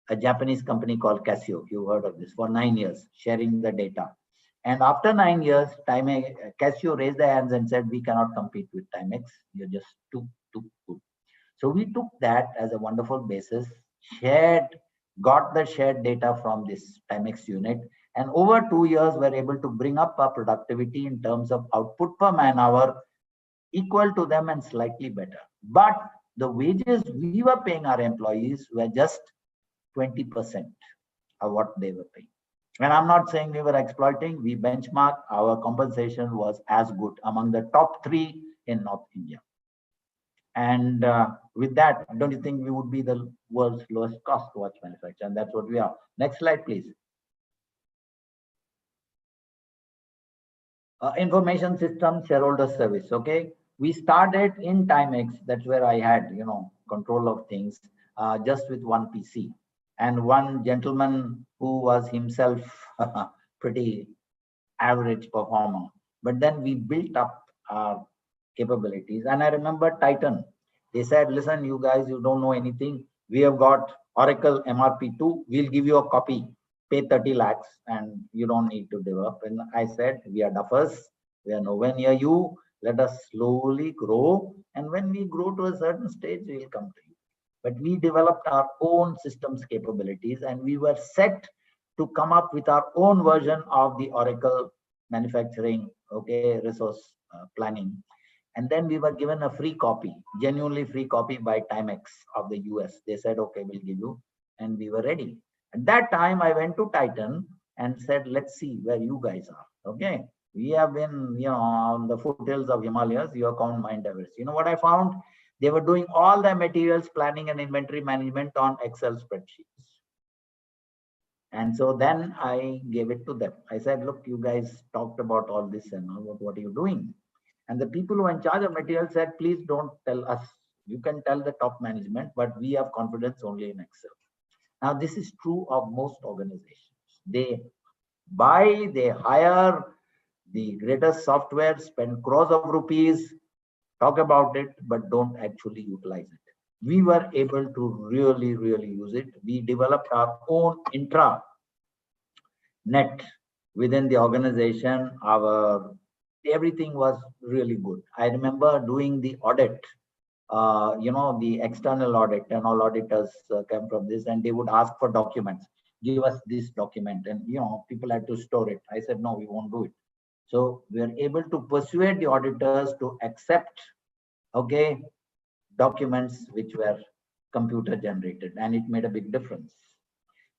a Japanese company called Casio. You heard of this, for 9 years, sharing the data. And after 9 years, Casio raised their hands and said, we cannot compete with Timex. You're just too good. So we took that as a wonderful basis, got the shared data from this Timex unit, and over 2 years, we're able to bring up our productivity in terms of output per man hour equal to them and slightly better. But the wages we were paying our employees were just 20% of what they were paying. And I'm not saying we were exploiting. We benchmarked, our compensation was as good, among the top 3 in North India. And with that, don't you think we would be the world's lowest cost watch manufacturer? And that's what we are. Next slide, please. Information system shareholder service. Okay, we started in Timex. That's where I had, control of things, just with one PC and one gentleman who was himself pretty average performer. But then we built up our capabilities. And I remember Titan. They said, listen, you guys, you don't know anything. We have got Oracle MRP2. We'll give you a copy. Pay 30 lakhs and you don't need to develop. And I said, we are duffers. We are nowhere near you. Let us slowly grow. And when we grow to a certain stage, we'll come to you. But we developed our own systems capabilities, and we were set to come up with our own version of the Oracle manufacturing, resource planning. And then we were given a free copy, genuinely free copy by Timex of the US. They said, okay, we'll give you. And we were ready. At that time, I went to Titan and said, let's see where you guys are. Okay. We have been, on the foothills of Himalayas. You have come Mount Everest. You know what I found? They were doing all the materials planning and inventory management on Excel spreadsheets. And so then I gave it to them. I said, look, you guys talked about all this and all, what are you doing? And the people who are in charge of materials said, please don't tell us. You can tell the top management, but we have confidence only in Excel. Now, this is true of most organizations. They buy, they hire the greatest software, spend crores of rupees, talk about it, but don't actually utilize it. We were able to really, really use it. We developed our own intranet within the organization. Everything was really good. I remember doing the audit, the external audit, and all auditors came from this, and they would ask for documents. Give us this document, and people had to store it. I said, no, we won't do it. So we are able to persuade the auditors to accept, documents which were computer generated, and it made a big difference.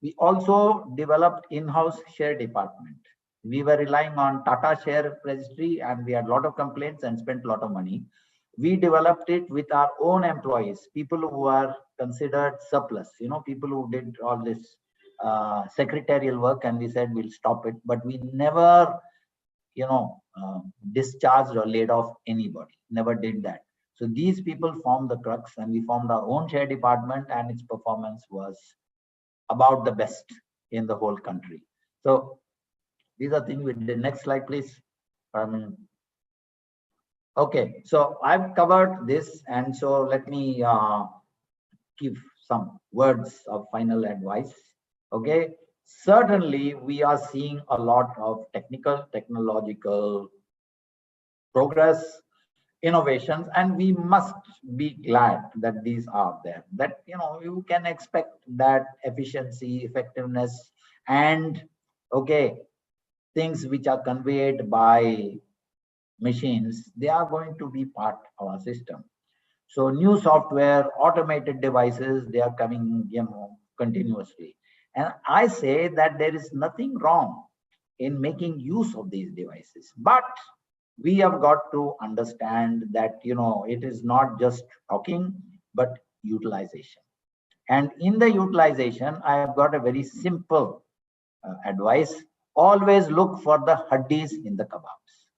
We also developed in-house share department. We were relying on Tata share registry, and we had a lot of complaints and spent a lot of money. We developed it with our own employees, people who are considered surplus, people who did all this secretarial work, and we said we'll stop it, but we never discharged or laid off anybody, never did that. So these people formed the crux, and we formed our own share department, and its performance was about the best in the whole country. So these are things we did. Next slide, please. Okay, so I've covered this, and so let me give some words of final advice. Okay, certainly we are seeing a lot of technological progress, innovations, and we must be glad that these are there. That you can expect that efficiency, effectiveness, and things which are conveyed by machines, they are going to be part of our system. So new software, automated devices, they are coming continuously. And I say that there is nothing wrong in making use of these devices, but we have got to understand that it is not just talking, but utilization. And in the utilization, I have got a very simple advice. Always look for the haddis in the kebabs.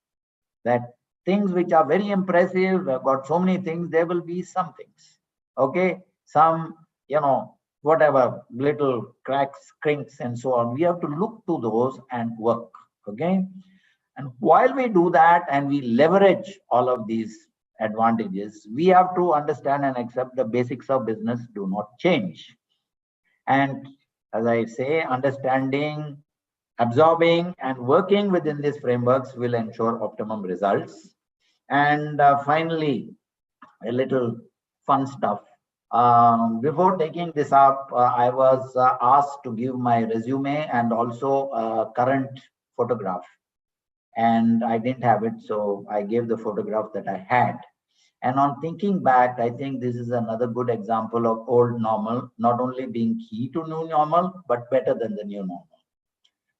That things which are very impressive, have got so many things, there will be some things. Okay, some, whatever little cracks, crinks, and so on. We have to look to those and work. Okay, and while we do that and we leverage all of these advantages, we have to understand and accept the basics of business do not change. And as I say, understanding, absorbing, and working within these frameworks will ensure optimum results. And finally, a little fun stuff. Before taking this up, I was asked to give my resume and also a current photograph. And I didn't have it, so I gave the photograph that I had. And on thinking back, I think this is another good example of old normal, not only being key to new normal, but better than the new normal.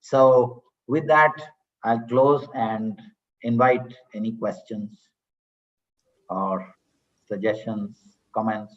So with that, I'll close and invite any questions or suggestions, comments.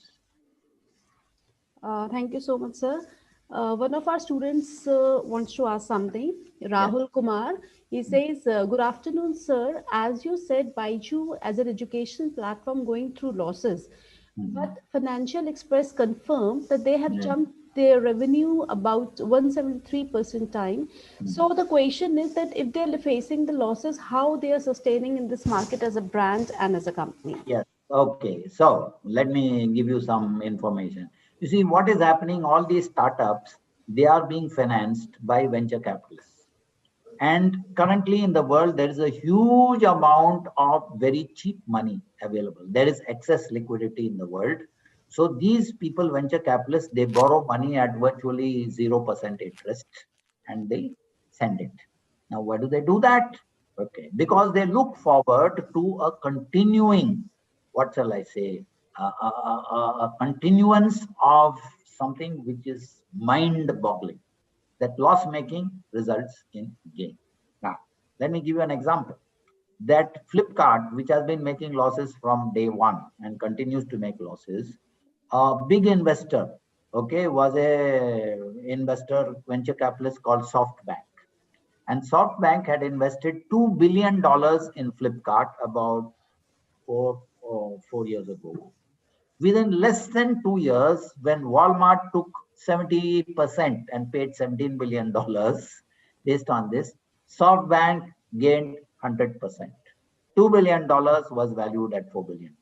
Thank you so much, sir. One of our students wants to ask something. Rahul Kumar, he says, good afternoon, sir. As you said, Baiju as an education platform going through losses, but Financial Express confirmed that they have jumped their revenue about 173% time. So the question is that if they're facing the losses, how they are sustaining in this market as a brand and as a company? Yes. Okay. So let me give you some information. You see, what is happening, all these startups, they are being financed by venture capitalists. And currently in the world, there is a huge amount of very cheap money available. There is excess liquidity in the world. So these people, venture capitalists, they borrow money at virtually 0% interest and they send it. Now, why do they do that? Okay, because they look forward to a continuing, what shall I say, a continuance of something which is mind-boggling. That loss making results in gain. Now, let me give you an example. That Flipkart, which has been making losses from day one and continues to make losses, a big investor, okay, was a investor, venture capitalist called SoftBank. And SoftBank had invested $2 billion in Flipkart about four years ago. Within less than 2 years, when Walmart took 70% and paid $17 billion based on this, SoftBank gained 100%. $2 billion was valued at $4 billion.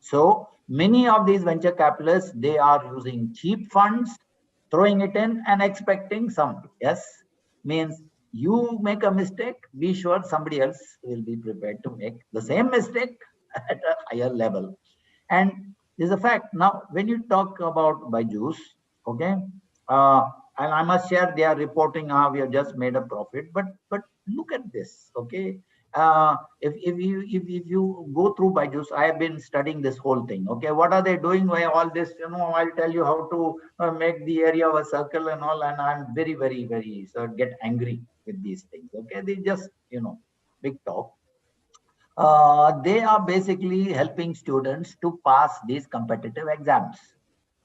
So many of these venture capitalists, they are using cheap funds, throwing it in and expecting some. Yes, means you make a mistake, be sure somebody else will be prepared to make the same mistake at a higher level. And this is a fact. Now, when you talk about Byju's, okay, and I must share, they are reporting how we have just made a profit. But look at this, okay. If you go through Byju's, I have been studying this whole thing. Okay, what are they doing? Why all this? I'll tell you how to make the area of a circle and all. And I'm very, very, very get angry with these things. Okay, they just big talk. They are basically helping students to pass these competitive exams.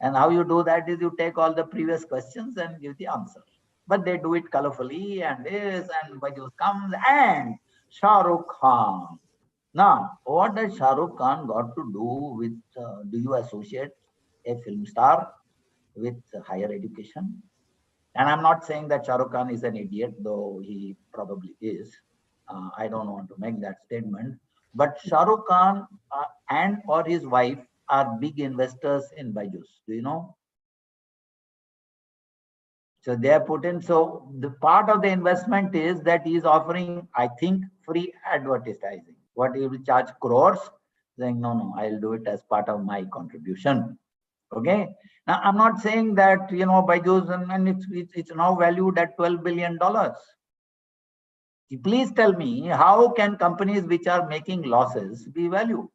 And how you do that is you take all the previous questions and give the answer. But they do it colorfully and this, and Bajus comes and Shah Rukh Khan. Now, what does Shah Rukh Khan got to do with, do you associate a film star with higher education? And I'm not saying that Shah Rukh Khan is an idiot, though he probably is. I don't want to make that statement. But Shah Rukh Khan and or his wife are big investors in Byju's. Do you know? So they are put in. So the part of the investment is that he is offering, I think, free advertising. What he will charge crores, saying, no, I'll do it as part of my contribution. Okay. Now, I'm not saying that, Byju's and it's now valued at $12 billion. Please tell me, how can companies which are making losses be valued?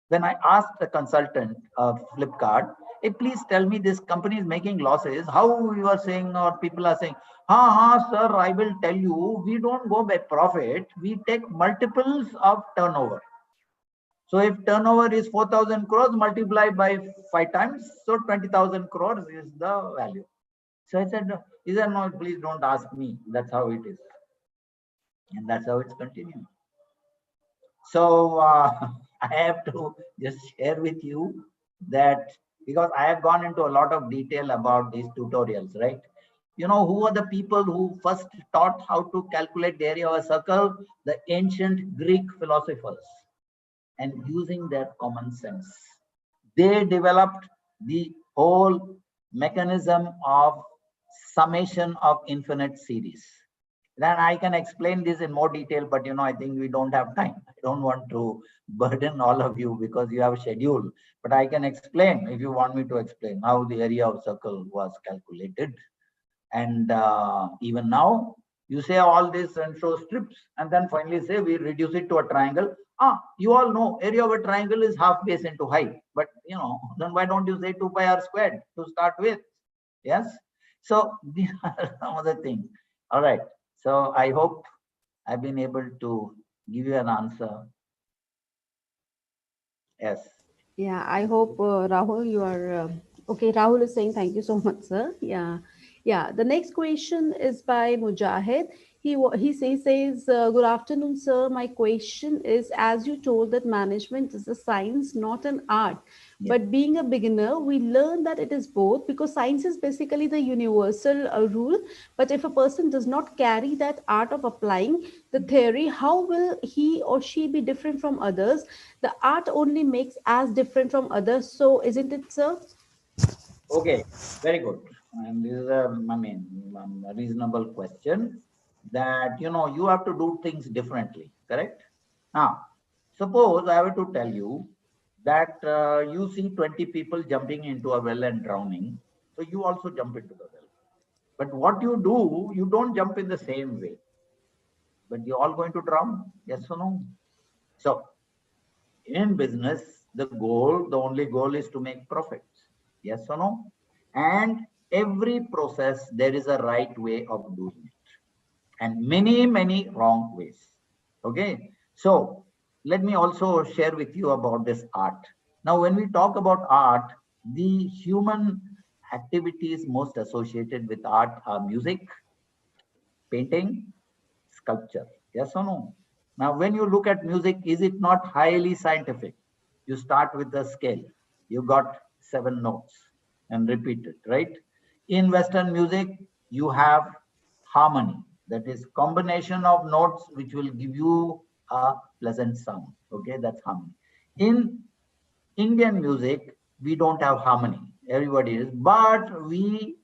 When I asked the consultant of Flipkart, please tell me, this company is making losses, how you are saying, or people are saying, sir, I will tell you, we don't go by profit, we take multiples of turnover. So if turnover is 4,000 crores, multiplied by 5 times, so 20,000 crores is the value. So I said, no, please don't ask me. That's how it is. And that's how it's continuing. So I have to just share with you that, because I have gone into a lot of detail about these tutorials, right? You know, who are the people who first taught how to calculate the area of a circle? The ancient Greek philosophers, and using their common sense, they developed the whole mechanism of summation of infinite series. Then I can explain this in more detail, but I think we don't have time. I don't want to burden all of you because you have a schedule, but I can explain if you want me to explain how the area of circle was calculated. And even now, you say all this and show strips, and then finally say we reduce it to a triangle. You all know area of a triangle is half base into height, but then why don't you say 2 pi r squared to start with? Yes. So these are some other things. All right. So I hope I've been able to give you an answer. Yes. Yeah, I hope Rahul, you are okay. Rahul is saying thank you so much, sir. Yeah, yeah. The next question is by Mujahid. He says, good afternoon, sir. My question is, as you told that management is a science, not an art. Yeah. But being a beginner, we learn that it is both, because science is basically the universal rule. But if a person does not carry that art of applying the theory, how will he or she be different from others? The art only makes us different from others. So, isn't it, sir? Okay, very good. And this is a reasonable question that, you have to do things differently, correct? Now, suppose I were to tell you that you see 20 people jumping into a well and drowning. So you also jump into the well. But what you do, you don't jump in the same way. But you're all going to drown, yes or no? So in business, the only goal is to make profits. Yes or no? And every process, there is a right way of doing it, and many, many wrong ways. Okay. So let me also share with you about this art. Now, when we talk about art, the human activities most associated with art are music, painting, sculpture. Yes or no? Now, when you look at music, is it not highly scientific? You start with the scale. You got 7 notes and repeat it, right? In Western music, you have harmony. That is combination of notes which will give you a pleasant sound. Okay, that's harmony. In Indian music, we don't have harmony. Everybody is, but we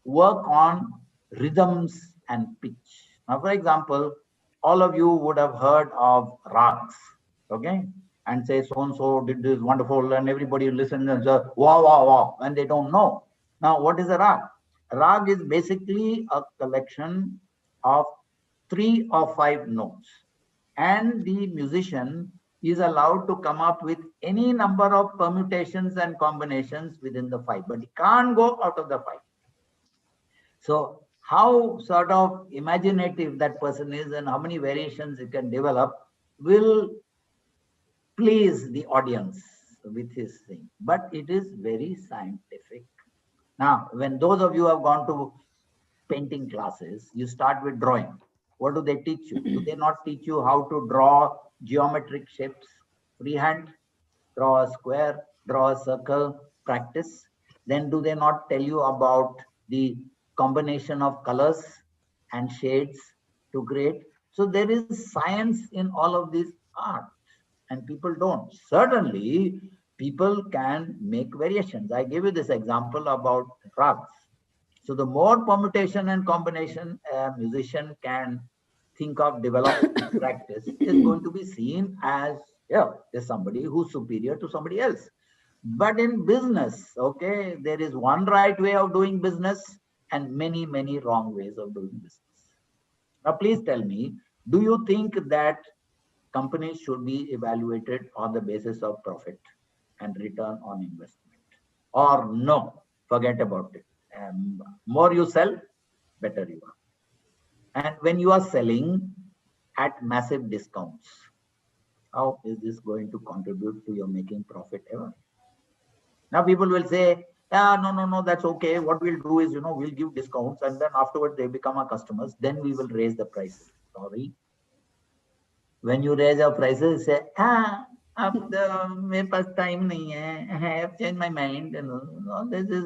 work on rhythms and pitch. Now, for example, all of you would have heard of rags, okay? And say so and so did this wonderful, and everybody listens and says, wow, wow, wow, and they don't know. Now, what is a rag? Rag is basically a collection of 3 or 5 notes, and the musician is allowed to come up with any number of permutations and combinations within the 5, but he can't go out of the 5. So how sort of imaginative that person is and how many variations he can develop will please the audience with his thing. But it is very scientific. Now, when those of you have gone to painting classes, you start with drawing. What do they teach you? Do they not teach you how to draw geometric shapes freehand? Draw a square, draw a circle, practice. Then do they not tell you about the combination of colors and shades to create? So there is science in all of this art, and people don't. Certainly, people can make variations. I gave you this example about rugs. So the more permutation and combination a musician can think of, develop, practice, is going to be seen as, yeah, there's somebody who's superior to somebody else. But in business, okay, there is one right way of doing business and many, many wrong ways of doing business. Now, please tell me, do you think that companies should be evaluated on the basis of profit and return on investment? Or no, forget about it. More you sell, better you are. And when you are selling at massive discounts, how is this going to contribute to your making profit ever? Now people will say, no, that's okay. What we'll do is, we'll give discounts and then afterwards they become our customers. Then we will raise the prices. Sorry. when you raise your prices, say, अब मेरे पास time नहीं है, I have changed my mind. And all this is,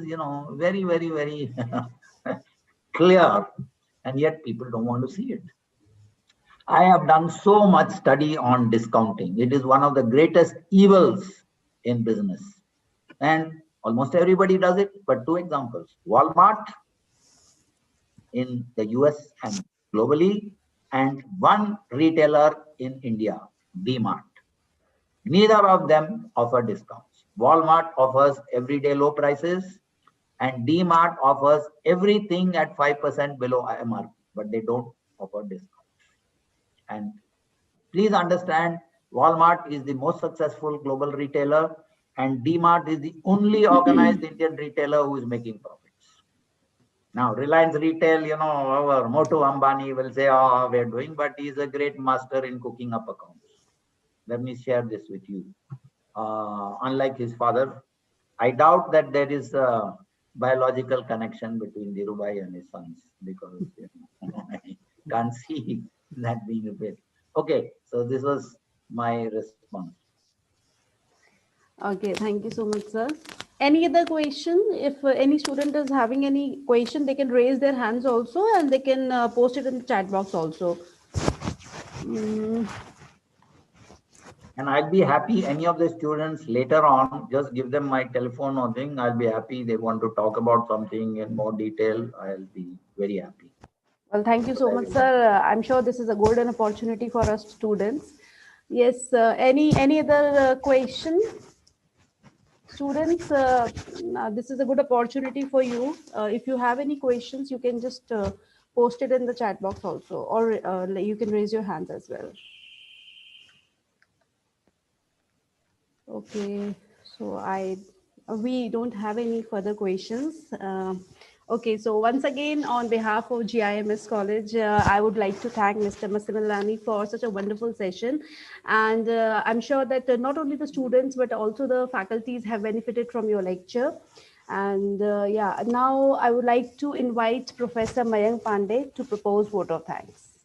very, very, very clear, and yet people don't want to see it. I have done so much study on discounting. It is one of the greatest evils in business, and almost everybody does it. But two examples: Walmart in the US and globally, and one retailer in India, DMart. Neither of them offer discounts. Walmart offers everyday low prices, and DMart offers everything at 5% below MRP, but they don't offer discounts. And please understand, Walmart is the most successful global retailer, and DMart is the only organized Indian retailer who is making profits. Now, Reliance Retail, our Motu Ambani will say, oh, we're doing, but he's a great master in cooking up accounts. Let me share this with you. Unlike his father, I doubt that there is a biological connection between Dhirubhai and his sons, because I can't see that being a bit. Okay, so this was my response. Okay, thank you so much, sir. Any other question? If any student is having any question, they can raise their hands also, and they can post it in the chat box also. And I'll be happy, any of the students later on, just give them my telephone or thing. I'll be happy. They want to talk about something in more detail. I'll be very happy. Well, thank you so much, sir. I'm sure this is a golden opportunity for us students. Yes, any other question? Students, this is a good opportunity for you. If you have any questions, you can just post it in the chat box also, or you can raise your hands as well. Okay, so we don't have any further questions. Okay, so once again, on behalf of GIMS College, I would like to thank Mr. Masimilani for such a wonderful session. And I'm sure that not only the students, but also the faculties have benefited from your lecture. And yeah, now I would like to invite Professor Mayank Pandey to propose vote of thanks.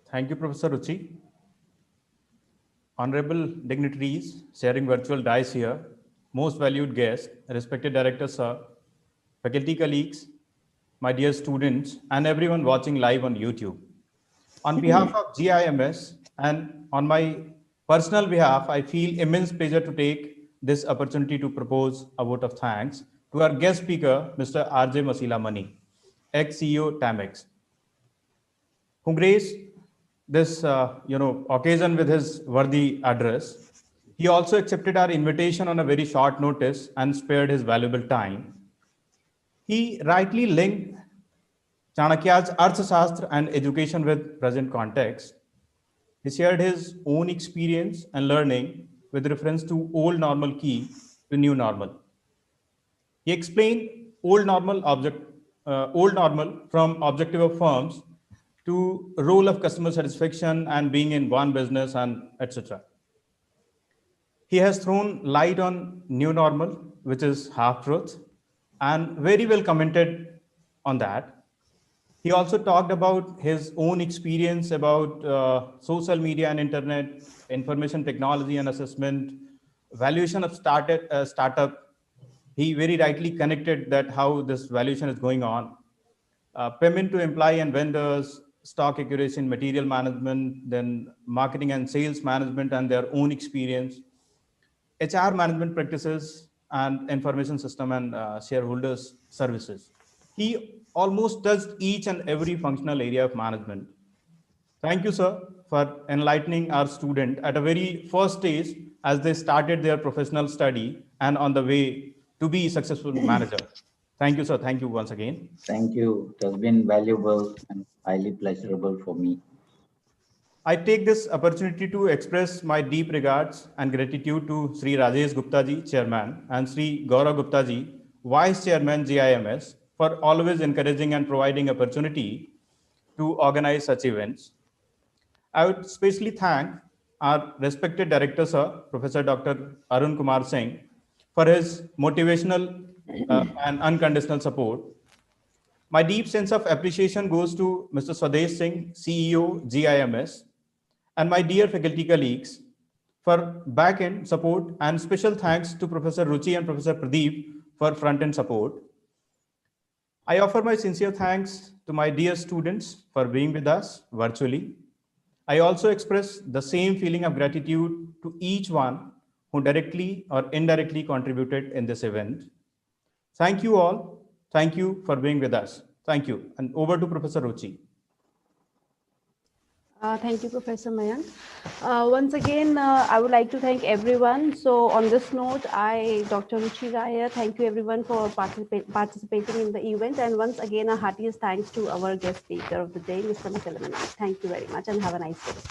Thank you, Professor Ruchi. Honorable dignitaries sharing virtual dais here, most valued guests, respected director sir, faculty colleagues, my dear students, and everyone watching live on YouTube. On behalf of GIMS and on my personal behalf, I feel immense pleasure to take this opportunity to propose a vote of thanks to our guest speaker, Mr. R.J. Masila Mani, ex-CEO Tamex, who graced this occasion with his worthy address. He also accepted our invitation on a very short notice and spared his valuable time. He rightly linked Chanakya's Arthashastra and education with present context. He shared his own experience and learning with reference to old normal key to new normal. He explained old normal from objective of firms to role of customer satisfaction and being in one business and etc. He has thrown light on new normal, which is half truth, and very well commented on that. He also talked about his own experience about social media and internet, information technology and assessment, valuation of startup. He very rightly connected that how this valuation is going on. Payment to employee and vendors, stock accuracy in material management, then marketing and sales management and their own experience, HR management practices, and information system and shareholders services. He almost touched each and every functional area of management. Thank you, sir, for enlightening our student at a very first stage as they started their professional study and on the way to be a successful manager. Thank you, sir. Thank you once again. Thank you. It has been valuable and highly pleasurable for me. I take this opportunity to express my deep regards and gratitude to Sri Rajesh Gupta ji, Chairman, and Sri Gaurav Gupta ji, Vice Chairman GIMS, for always encouraging and providing opportunity to organize such events. I would especially thank our respected director, sir, Professor Dr. Arun Kumar Singh, for his motivational and unconditional support. My deep sense of appreciation goes to Mr. Swadesh Singh, CEO, GIMS, and my dear faculty colleagues for back-end support, and special thanks to Professor Ruchi and Professor Pradeep for front-end support. I offer my sincere thanks to my dear students for being with us virtually. I also express the same feeling of gratitude to each one who directly or indirectly contributed in this event. Thank you all. Thank you for being with us. Thank you. And over to Professor Ruchi. Thank you, Professor Mayank. Once again, I would like to thank everyone. So on this note, I, Dr. Ruchi Raya, thank you everyone for participating in the event. And once again, a heartiest thanks to our guest speaker of the day, Mr. Masalamani. Thank you very much and have a nice day.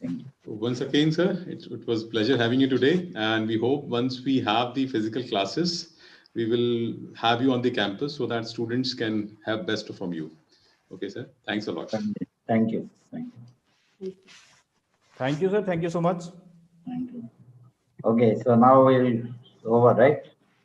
Thank you. Once again, sir, it was a pleasure having you today. And we hope once we have the physical classes, we will have you on the campus so that students can have best from you. Okay, sir. Thanks a lot. Thank you. Thank you. Thank you, sir. Thank you so much. Thank you. Okay, so now we'll over, right?